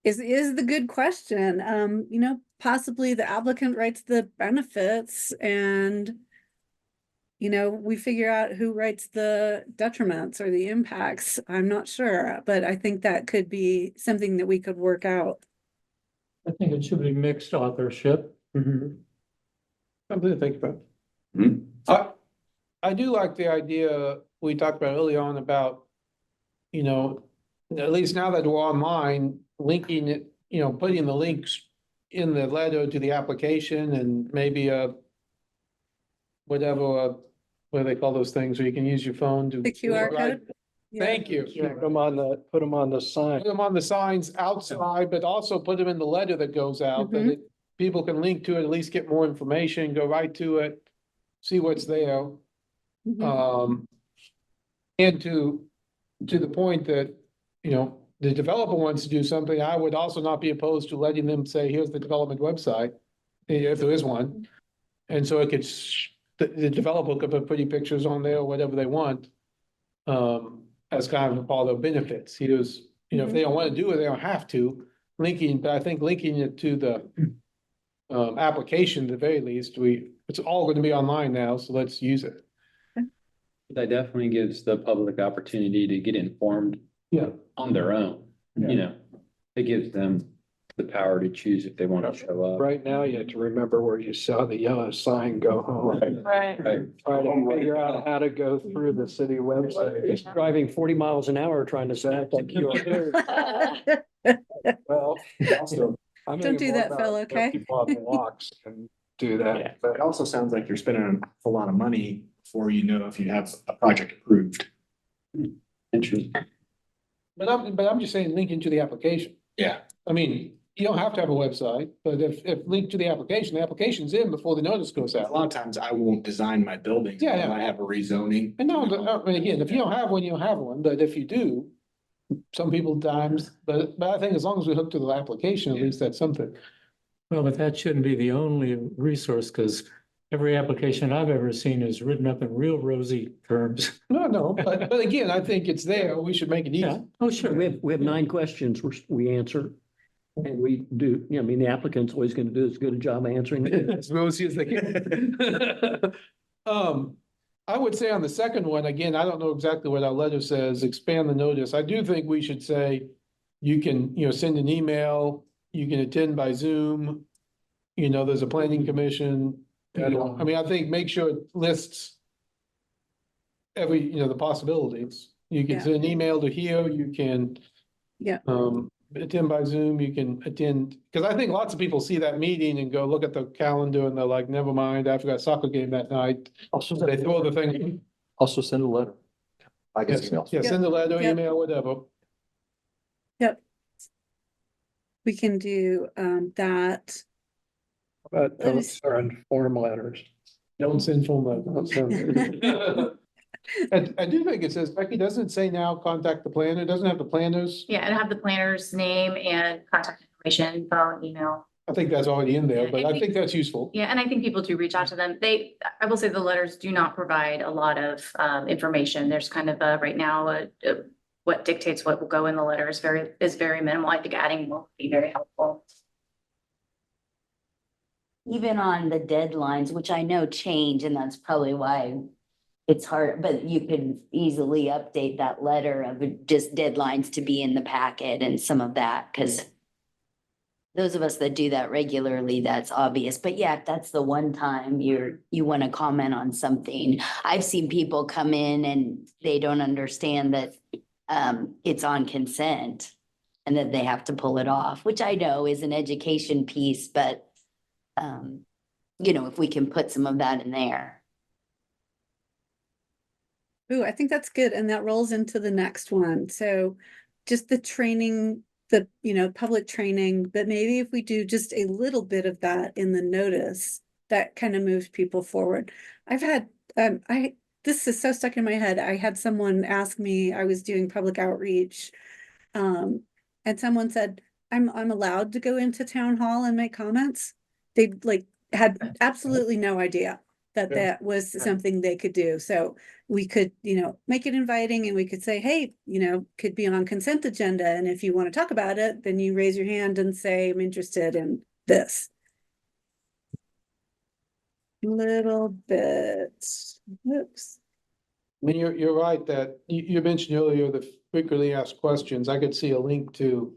is the good question. You know, possibly the applicant writes the benefits and, you know, we figure out who writes the detriments or the impacts. I'm not sure, but I think that could be something that we could work out.
I think it should be mixed authorship.
Something to think about.
Hmm?
I do like the idea we talked about early on about, you know, at least now that we're online, linking it, you know, putting the links in the letter to the application and maybe whatever, what do they call those things where you can use your phone to.
The QR code? Yeah.
Thank you.
Put them on the sign.
Put them on the signs outside, but also put them in the letter that goes out, that
Mhm.
it people can link to it, at least get more information, go right to it, see what's there.
Mhm.
And to the point that, you know, the developer wants to do something, I would also not be opposed to letting them say, here's the development website, if there is one. And so it could, the developer could put pretty pictures on there or whatever they want. As kind of all the benefits. Here's, you know, if they don't want to do it, they don't have to. Linking, but I think linking it to the application at the very least, it's all going to be online now, so let's use it.
That definitely gives the public opportunity to get informed
Yeah.
on their own, you know, it gives them the power to choose if they want to show up.
Right now, you have to remember where you saw the yellow sign, go home.
Right.
Try to figure out how to go through the city website.
Driving 40 miles an hour trying to set up that QR code.
Well, also, I'm
Don't
thinking
do
more
that,
about
Phil,
where
okay?
People on blocks can do that, but
It also sounds like you're spending an awful lot of money before you know if you have a project approved.
Interesting.
But I'm just saying link into the application.
Yeah.
I mean, you don't have to have a website, but if linked to the application's in before the notice goes
A
out.
lot of times I won't design my buildings.
Yeah, yeah.
until I have a rezoning.
And no, but, I mean, again, if you don't have one, you don't have one, but if you do, some people times, but I think as long as we hook to the application, at least that's something.
Well, but that shouldn't be the only resource, because every application I've ever seen is written up in real rosy terms.
No, but again, I think it's there, we should make it
Yeah,
easy.
oh, sure.
We have 9 questions we answer. And we do, you know, I mean, the applicant's always going to do as good a job answering it.
As rosy as they can. I would say on the second one, again, I don't know exactly what our letter says, expand the notice. I do think we should say you can, you know, send an email, you can attend by Zoom. You know, there's a planning commission. I mean, I think make sure it lists every, you know, the possibilities. You can
Yeah.
send an email to here, you can
Yeah.
attend by Zoom, you can attend, because I think lots of people see that meeting and go look at the calendar and they're like, never mind, I've got a soccer game that night.
Also,
They throw the thing.
also send a letter. I
Yes,
guess emails.
yeah, send a letter,
Yep.
email, whatever.
We can do that.
but
Let me
those are in form letters.
Don't send phone letters.
Don't send
I do think it says, Becky, doesn't it say now contact the planner? It doesn't have the planners.
Yeah, and have the planner's name and contact information, phone, email.
I think that's already in there,
Yeah,
but
I
I
think-
think that's useful.
Yeah, and I think people do reach out to them. I will say the letters do not provide a lot of information. There's kind of right now, what dictates what will go in the letter is very minimal. I think adding will be very helpful.
Even on the deadlines, which I know change, and that's probably why it's hard, but you could easily update that letter of just deadlines to be in the packet and some of that, because those of us that do that regularly, that's obvious. But yeah, if that's the one time you want to comment on something. I've seen people come in and they don't understand that it's on consent and that they have to pull it off, which I know is an education piece, but you know, if we can put some of that in there.
Ooh, I think that's good. And that rolls into the next one. So just the training, the, you know, public training, but maybe if we do just a little bit of that in the notice, that kind of moves people forward. I've had, this is so stuck in my head. I had someone ask me, I was doing public outreach. And someone said, I'm allowed to go into town hall and make comments. They like had absolutely no idea that
Yeah.
that was something they could do. So we could, you know, make it inviting and we could say, hey, you know, could be on consent agenda. And if you want to talk about it, then you raise your hand and say, I'm interested in this. Little bit, oops.
I mean, you're right that you mentioned earlier the frequently asked questions. I could see a link to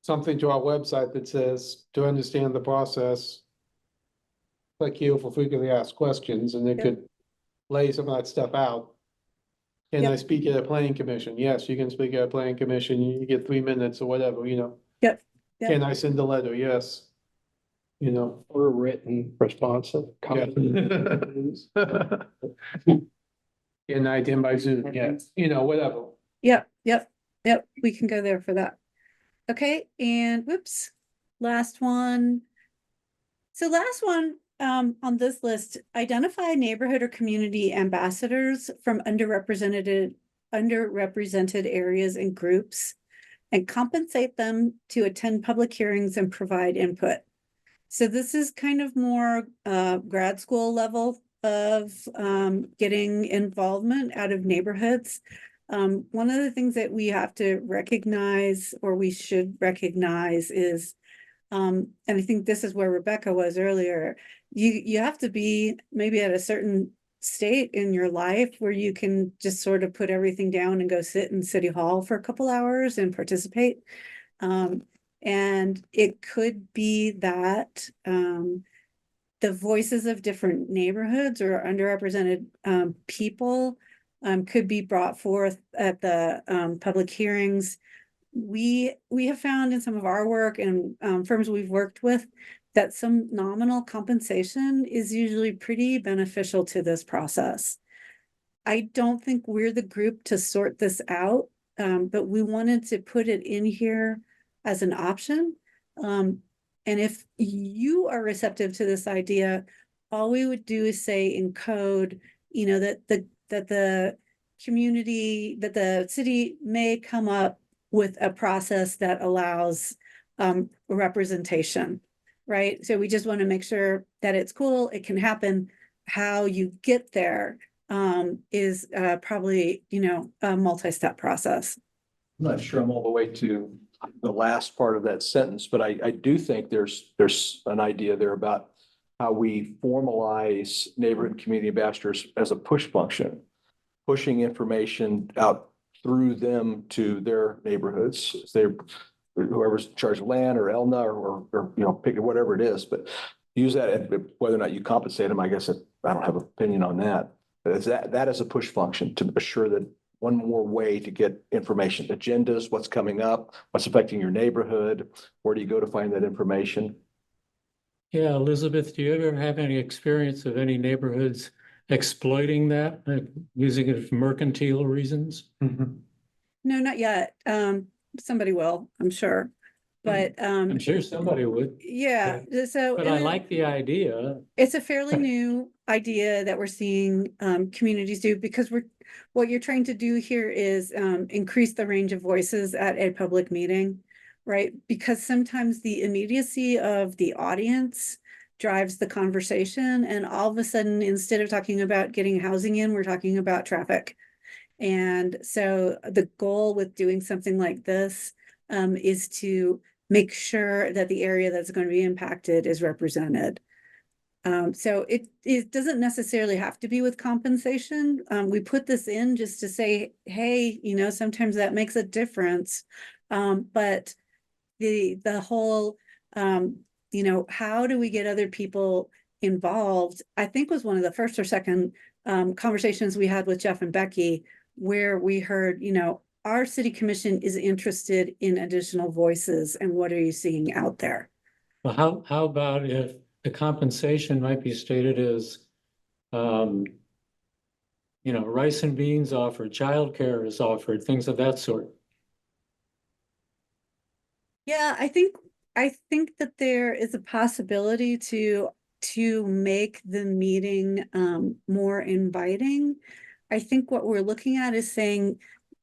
something to our website that says to understand the process. Click here for frequently asked questions, and it
Yep.
could lay some of that stuff out. Can I
Yep.
speak at a planning commission? Yes, you can speak at a planning commission. You get 3 minutes or whatever, you know.
Yep. Yep.
Can I send a letter? Yes. You know.
Or written responsive. comments.
Can I attend by Zoom? Yes, you know, whatever.
Yep, we can go there for that. Okay, and whoops, last one, So last one, on this list, identify neighborhood or community ambassadors from underrepresented areas and groups and compensate them to attend public hearings and provide input. So this is kind of more grad school level of getting involvement out of neighborhoods. One of the things that we have to recognize, or we should recognize, is and I think this is where Rebecca was earlier. You have to be maybe at a certain state in your life where you can just sort of put everything down and go sit in City Hall for a couple hours and participate. And it could be that the voices of different neighborhoods or underrepresented people could be brought forth at the public hearings. We have found in some of our work and firms we've worked with that some nominal compensation is usually pretty beneficial to this process. I don't think we're the group to sort this out, but we wanted to put it in here as an option. And if you are receptive to this idea, all we would do is say in code, you know, that the community, that the city may come up with a process that allows representation, right? So we just want to make sure that it's cool, it can happen. How you get there is probably, you know, a multi-step process.
I'm not sure I'm all the way to the last part of that sentence, but I do think there's an idea there about how we formalize neighborhood and community ambassadors as a push function, pushing information out through them to their neighborhoods. They're whoever's in charge of land or ELNA or you know, pick whatever it is, but use that, and whether or not you compensate them, I guess I don't have an opinion on that. But that is a push function to assure that one more way to get information, agendas, what's coming up, what's affecting your neighborhood, where do you go to find that information?
Yeah, Elizabeth, do you ever have any experience of any neighborhoods exploiting that, using it for mercantile reasons?
No, not yet. Somebody will, I'm sure. But
I'm sure somebody would,
yeah, so
but I like the idea.
it's a fairly new idea that we're seeing communities do, because what you're trying to do here is increase the range of voices at a public meeting, right? Because sometimes the immediacy of the audience drives the conversation, and all of a sudden, instead of talking about getting housing in, we're talking about traffic. And so the goal with doing something like this is to make sure that the area that's going to be impacted is represented. So it doesn't necessarily have to be with compensation. We put this in just to say, hey, you know, sometimes that makes a difference. But the whole, you know, how do we get other people involved, I think was one of the first or second conversations we had with Jeff and Becky, where we heard, you know, our city commission is interested in additional voices, and what are you seeing out there?
Well, how about if the compensation might be stated as, you know, rice and beans offered, childcare is offered, things of that sort.
Yeah, I think that there is a possibility to make the meeting more inviting. I think what we're looking at is saying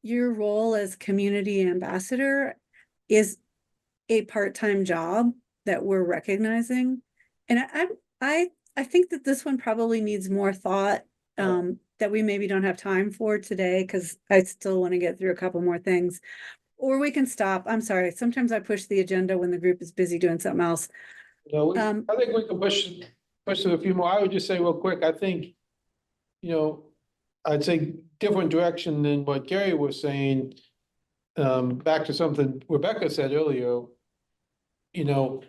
your role as community ambassador is a part-time job that we're recognizing. And I think that this one probably needs more thought that we maybe don't have time for today, because I still want to get through a couple more things. Or we can stop. I'm sorry. Sometimes I push the agenda when the group is busy doing something else.
No, I think we can push through a few more. I would just say real quick, I think, you know, I'd say different direction than what Gary was saying. Back to something Rebecca said earlier, you know,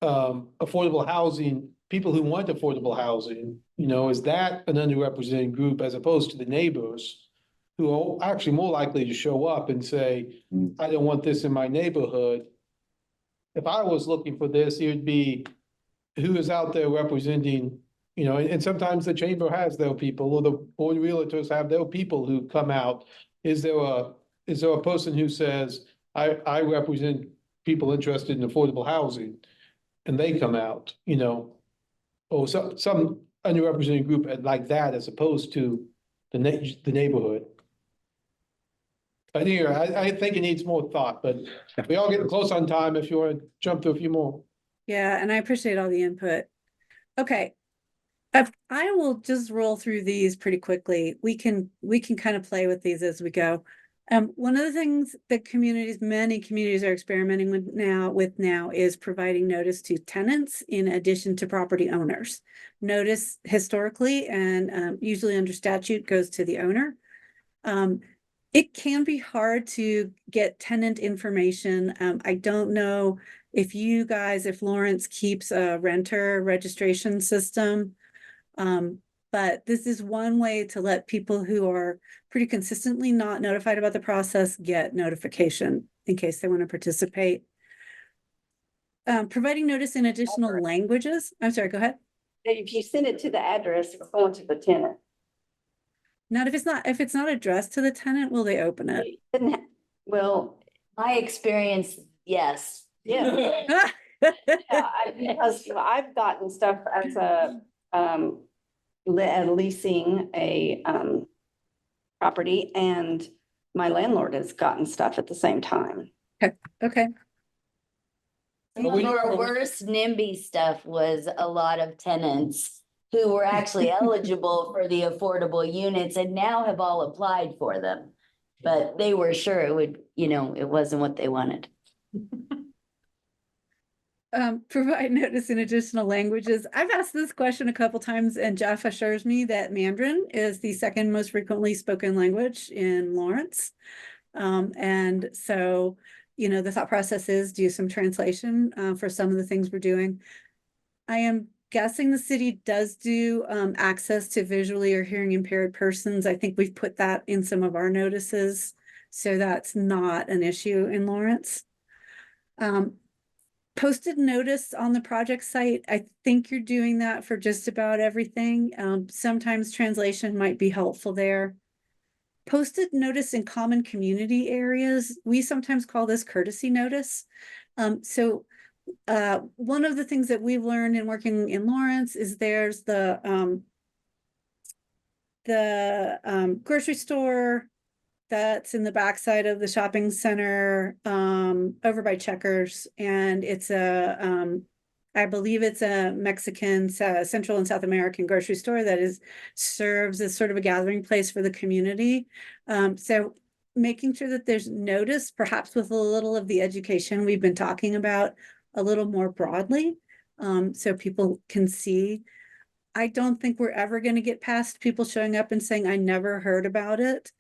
affordable housing, people who want affordable housing, you know, is that an underrepresented group as opposed to the neighbors who are actually more likely to show up and say, I don't want this in my neighborhood. If I was looking for this, it would be who is out there representing, you know, and sometimes the chamber has their people, or the board of realtors have their people who come out. Is there a person who says, I represent people interested in affordable housing? and they come out, you know, or some underrepresented group like that as opposed to the neighborhood. But here, I think it needs more thought, but we all getting close on time if you want to jump to a few more.
Yeah, and I appreciate all the input. Okay. I will just roll through these pretty quickly. We can kind of play with these as we go. One of the things that many communities are experimenting with now is providing notice to tenants in addition to property owners. Notice historically and usually under statute goes to the owner. It can be hard to get tenant information. I don't know if Lawrence keeps a renter registration system. But this is one way to let people who are pretty consistently not notified about the process get notification in case they want to participate. Providing notice in additional languages. I'm sorry, go ahead.
If you send it to the address, it's going to the tenant.
Not if it's not addressed to the tenant, will they open it?
Well,
My experience, yes.
yeah. Because I've gotten stuff as a, leasing a, property, and my landlord has gotten stuff at the same time.
Okay.
Some of our worst NIMBY stuff was a lot of tenants who were actually eligible for the affordable units and now have all applied for them. But they were sure it would, it wasn't what they wanted.
Provide notice in additional languages. I've asked this question a couple times, and Jeff assures me that Mandarin is the second most frequently spoken language in Lawrence. And so, the thought process is do some translation for some of the things we're doing. I am guessing the city does do access to visually or hearing impaired persons. I think we've put that in some of our notices, so that's not an issue in Lawrence. Posted notice on the project site. I think you're doing that for just about everything. Sometimes translation might be helpful there. Posted notice in common community areas. We sometimes call this courtesy notice. So one of the things that we've learned in working in Lawrence is there's the grocery store that's in the backside of the shopping center over by Checkers, and it's I believe it's a Mexican, Central and South American grocery store that serves as sort of a gathering place for the community. So making sure that there's notice, perhaps with a little of the education we've been talking about a little more broadly, so people can see. I don't think we're ever going to get past people showing up and saying, I never heard about it.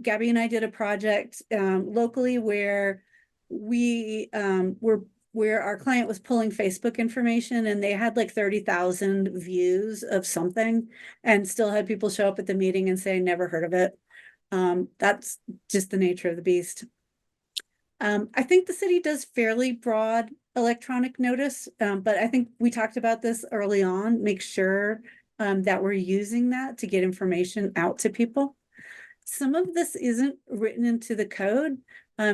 Gabby and I did a project locally where where our client was pulling Facebook information, and they had like 30,000 views of something and still had people show up at the meeting and say, never heard of it. That's just the nature of the beast. I think the city does fairly broad electronic notice, but I think we talked about this early on, make sure that we're using that to get information out to people. Some of this isn't written into the code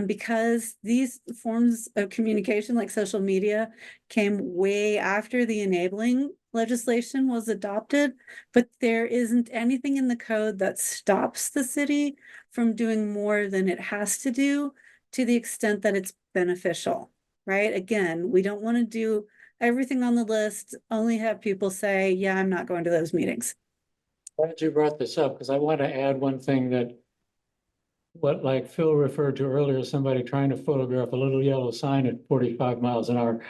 because these forms of communication like social media came way after the enabling legislation was adopted, but there isn't anything in the code that stops the city from doing more than it has to do to the extent that it's beneficial, right? Again, we don't want to do everything on the list, only have people say, yeah, I'm not going to those meetings.
Glad you brought this up, because I want to add one thing that what like Phil referred to earlier, somebody trying to photograph a little yellow sign at 45 miles an hour.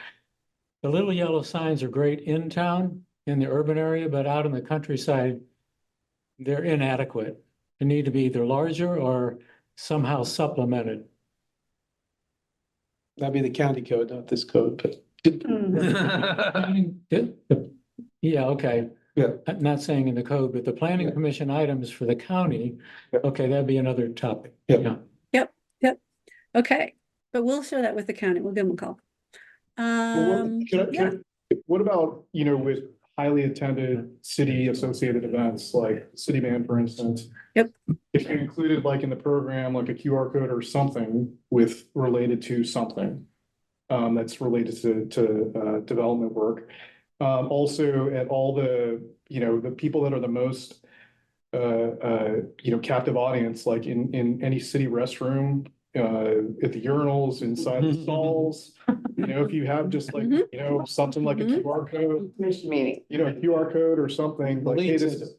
The little yellow signs are great in town, in the urban area, but out in the countryside, they're inadequate. They need to be either larger or somehow supplemented.
That'd be the county code, not this code, but.
Yeah, okay.
Yeah.
I'm not saying in the code, but the planning commission items for the county, okay, that'd be another topic.
Yeah.
Yep. Okay, but we'll show that with the county. We'll give them a call.
What about, with highly attended city associated events like City Band, for instance?
Yep.
If you included like in the program, like a QR code or something related to something, that's related to development work. Also at all the, the people that are the most, captive audience, like in any city restroom, at the urinals, inside the stalls. If you have just like, something like a QR code,
Meeting.
a QR code or something like, hey, this.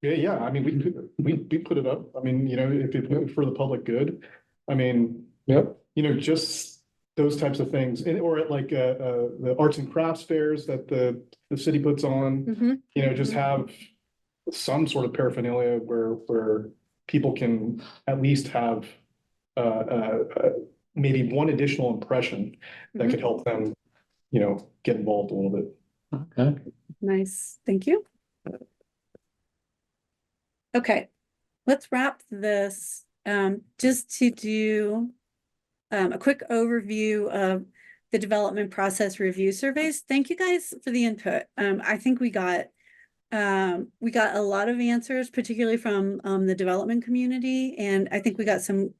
Yeah, I mean, we put it up. I mean, if it's for the public good. I mean,
Yep.
Just those types of things, or at like the arts and crafts fairs that the city puts on. Just have some sort of paraphernalia where people can at least have maybe one additional impression that could help them, get involved a little bit.
Okay.
Nice, thank you. Okay, let's wrap this, just to do a quick overview of the development process review surveys. Thank you guys for the input. I think we got a lot of answers, particularly from the development community, and I think we got some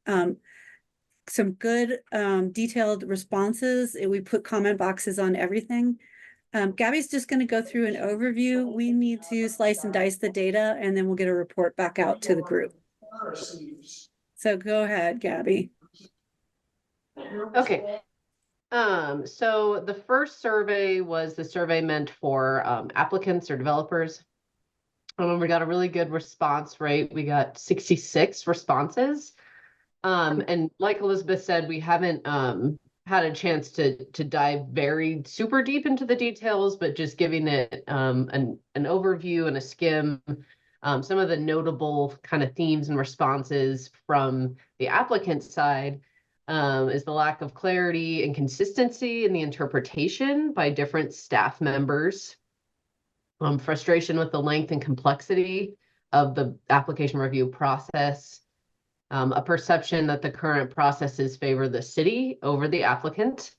good detailed responses. We put comment boxes on everything. Gabby's just going to go through an overview. We need to slice and dice the data, and then we'll get a report back out to the group. So go ahead, Gabby.
Okay. So the first survey was the survey meant for applicants or developers. We got a really good response rate. We got 66 responses. And like Elizabeth said, we haven't had a chance to dive very super deep into the details, but just giving it an overview and a skim. Some of the notable kind of themes and responses from the applicant side is the lack of clarity and consistency in the interpretation by different staff members, frustration with the length and complexity of the application review process, a perception that the current processes favor the city over the applicant,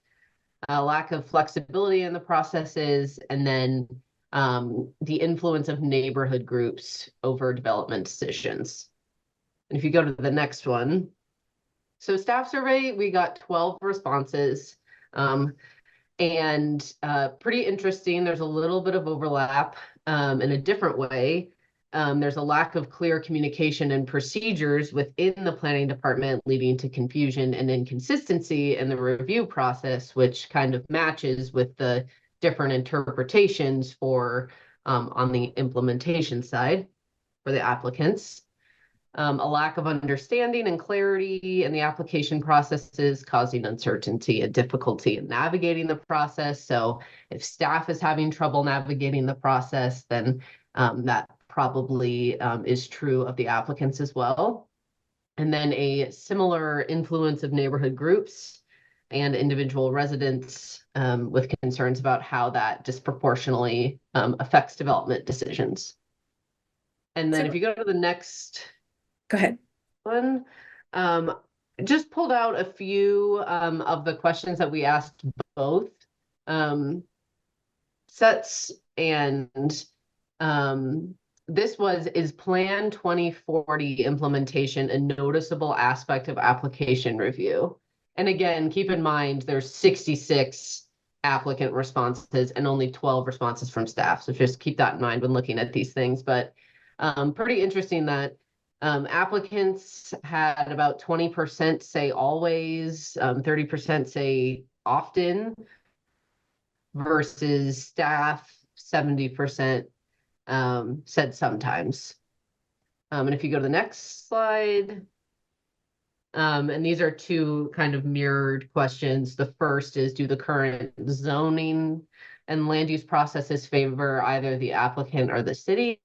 a lack of flexibility in the processes, and then the influence of neighborhood groups over development decisions. And if you go to the next one, so staff survey, we got 12 responses, and pretty interesting. There's a little bit of overlap in a different way. There's a lack of clear communication and procedures within the planning department, leading to confusion and inconsistency in the review process, which kind of matches with the different interpretations for on the implementation side for the applicants. A lack of understanding and clarity in the application processes, causing uncertainty and difficulty in navigating the process. So if staff is having trouble navigating the process, then that probably is true of the applicants as well. And then a similar influence of neighborhood groups and individual residents with concerns about how that disproportionately affects development decisions. And then if you go to the next.
Go ahead.
One, just pulled out a few of the questions that we asked both sets, and this is Plan 2040 implementation a noticeable aspect of application review? And again, keep in mind there's 66 applicant responses and only 12 responses from staff. So just keep that in mind when looking at these things. But pretty interesting that applicants had about 20% say always, 30% say often, versus staff 70% said sometimes. And if you go to the next slide, and these are two kind of mirrored questions. The first is, do the current zoning and land use processes favor either the applicant or the city?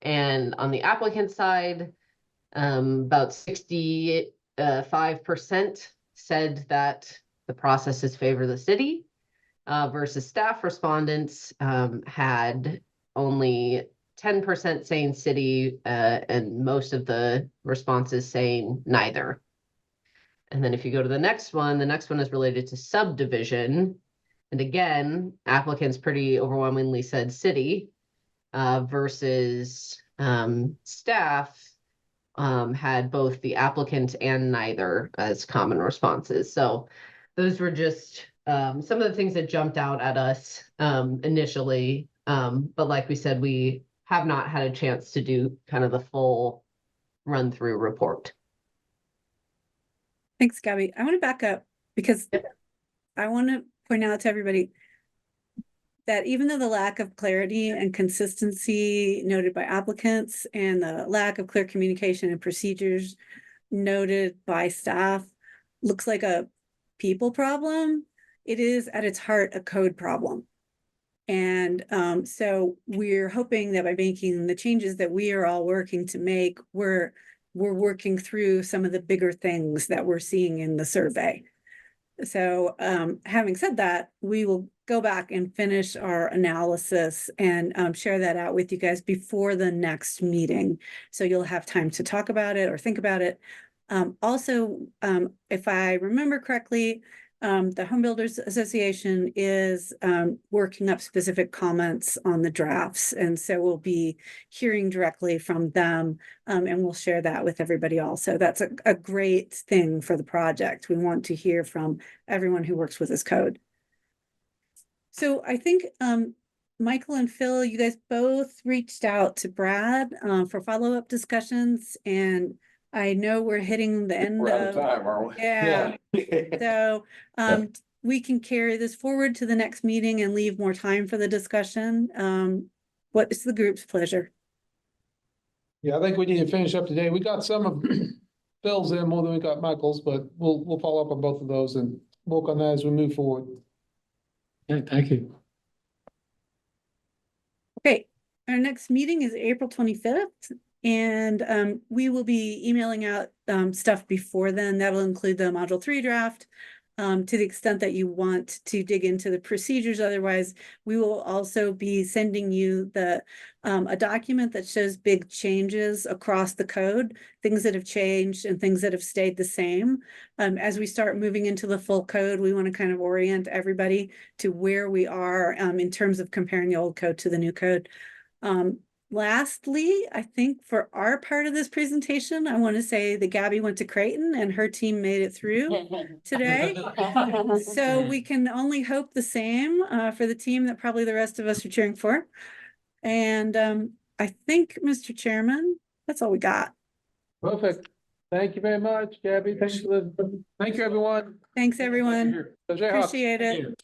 And on the applicant side, about 65% said that the processes favor the city, versus staff respondents had only 10% saying city, and most of the responses saying neither. And then if you go to the next one is related to subdivision. And again, applicants pretty overwhelmingly said city, versus staff had both the applicant and neither as common responses. So those were just some of the things that jumped out at us initially. But like we said, we have not had a chance to do kind of the full run-through report.
Thanks, Gabby. I want to back up because I want to point out to everybody that even though the lack of clarity and consistency noted by applicants and the lack of clear communication and procedures noted by staff looks like a people problem, it is at its heart a code problem. And so we're hoping that by making the changes that we are all working to make, we're working through some of the bigger things that we're seeing in the survey. So having said that, we will go back and finish our analysis and share that out with you guys before the next meeting. So you'll have time to talk about it or think about it. Also, if I remember correctly, the Home Builders Association is working up specific comments on the drafts. And so we'll be hearing directly from them and we'll share that with everybody also. That's a great thing for the project. We want to hear from everyone who works with this code. So I think Michael and Phil, you guys both reached out to Brad for follow-up discussions, and I know we're hitting the end
We're out of
of
time, aren't we?
Yeah. So we can carry this forward to the next meeting and leave more time for the discussion. What is the group's pleasure?
Yeah, I think we need to finish up today. We got some of Phil's in more than we got Michael's, but we'll follow up on both of those and work on that as we move forward.
Yeah, thank you.
Okay, our next meeting is April 25th. And we will be emailing out stuff before then. That'll include the Module 3 draft to the extent that you want to dig into the procedures. Otherwise, we will also be sending you a document that shows big changes across the code, things that have changed and things that have stayed the same. As we start moving into the full code, we want to kind of orient everybody to where we are in terms of comparing the old code to the new code. Lastly, I think for our part of this presentation, I want to say that Gabby went to Creighton and her team made it through today. So we can only hope the same for the team that probably the rest of us are cheering for. And I think, Mr. Chairman, that's all we got.
Perfect. Thank you very much, Gabby. Thank you, everyone.
Thanks, everyone. Appreciate it.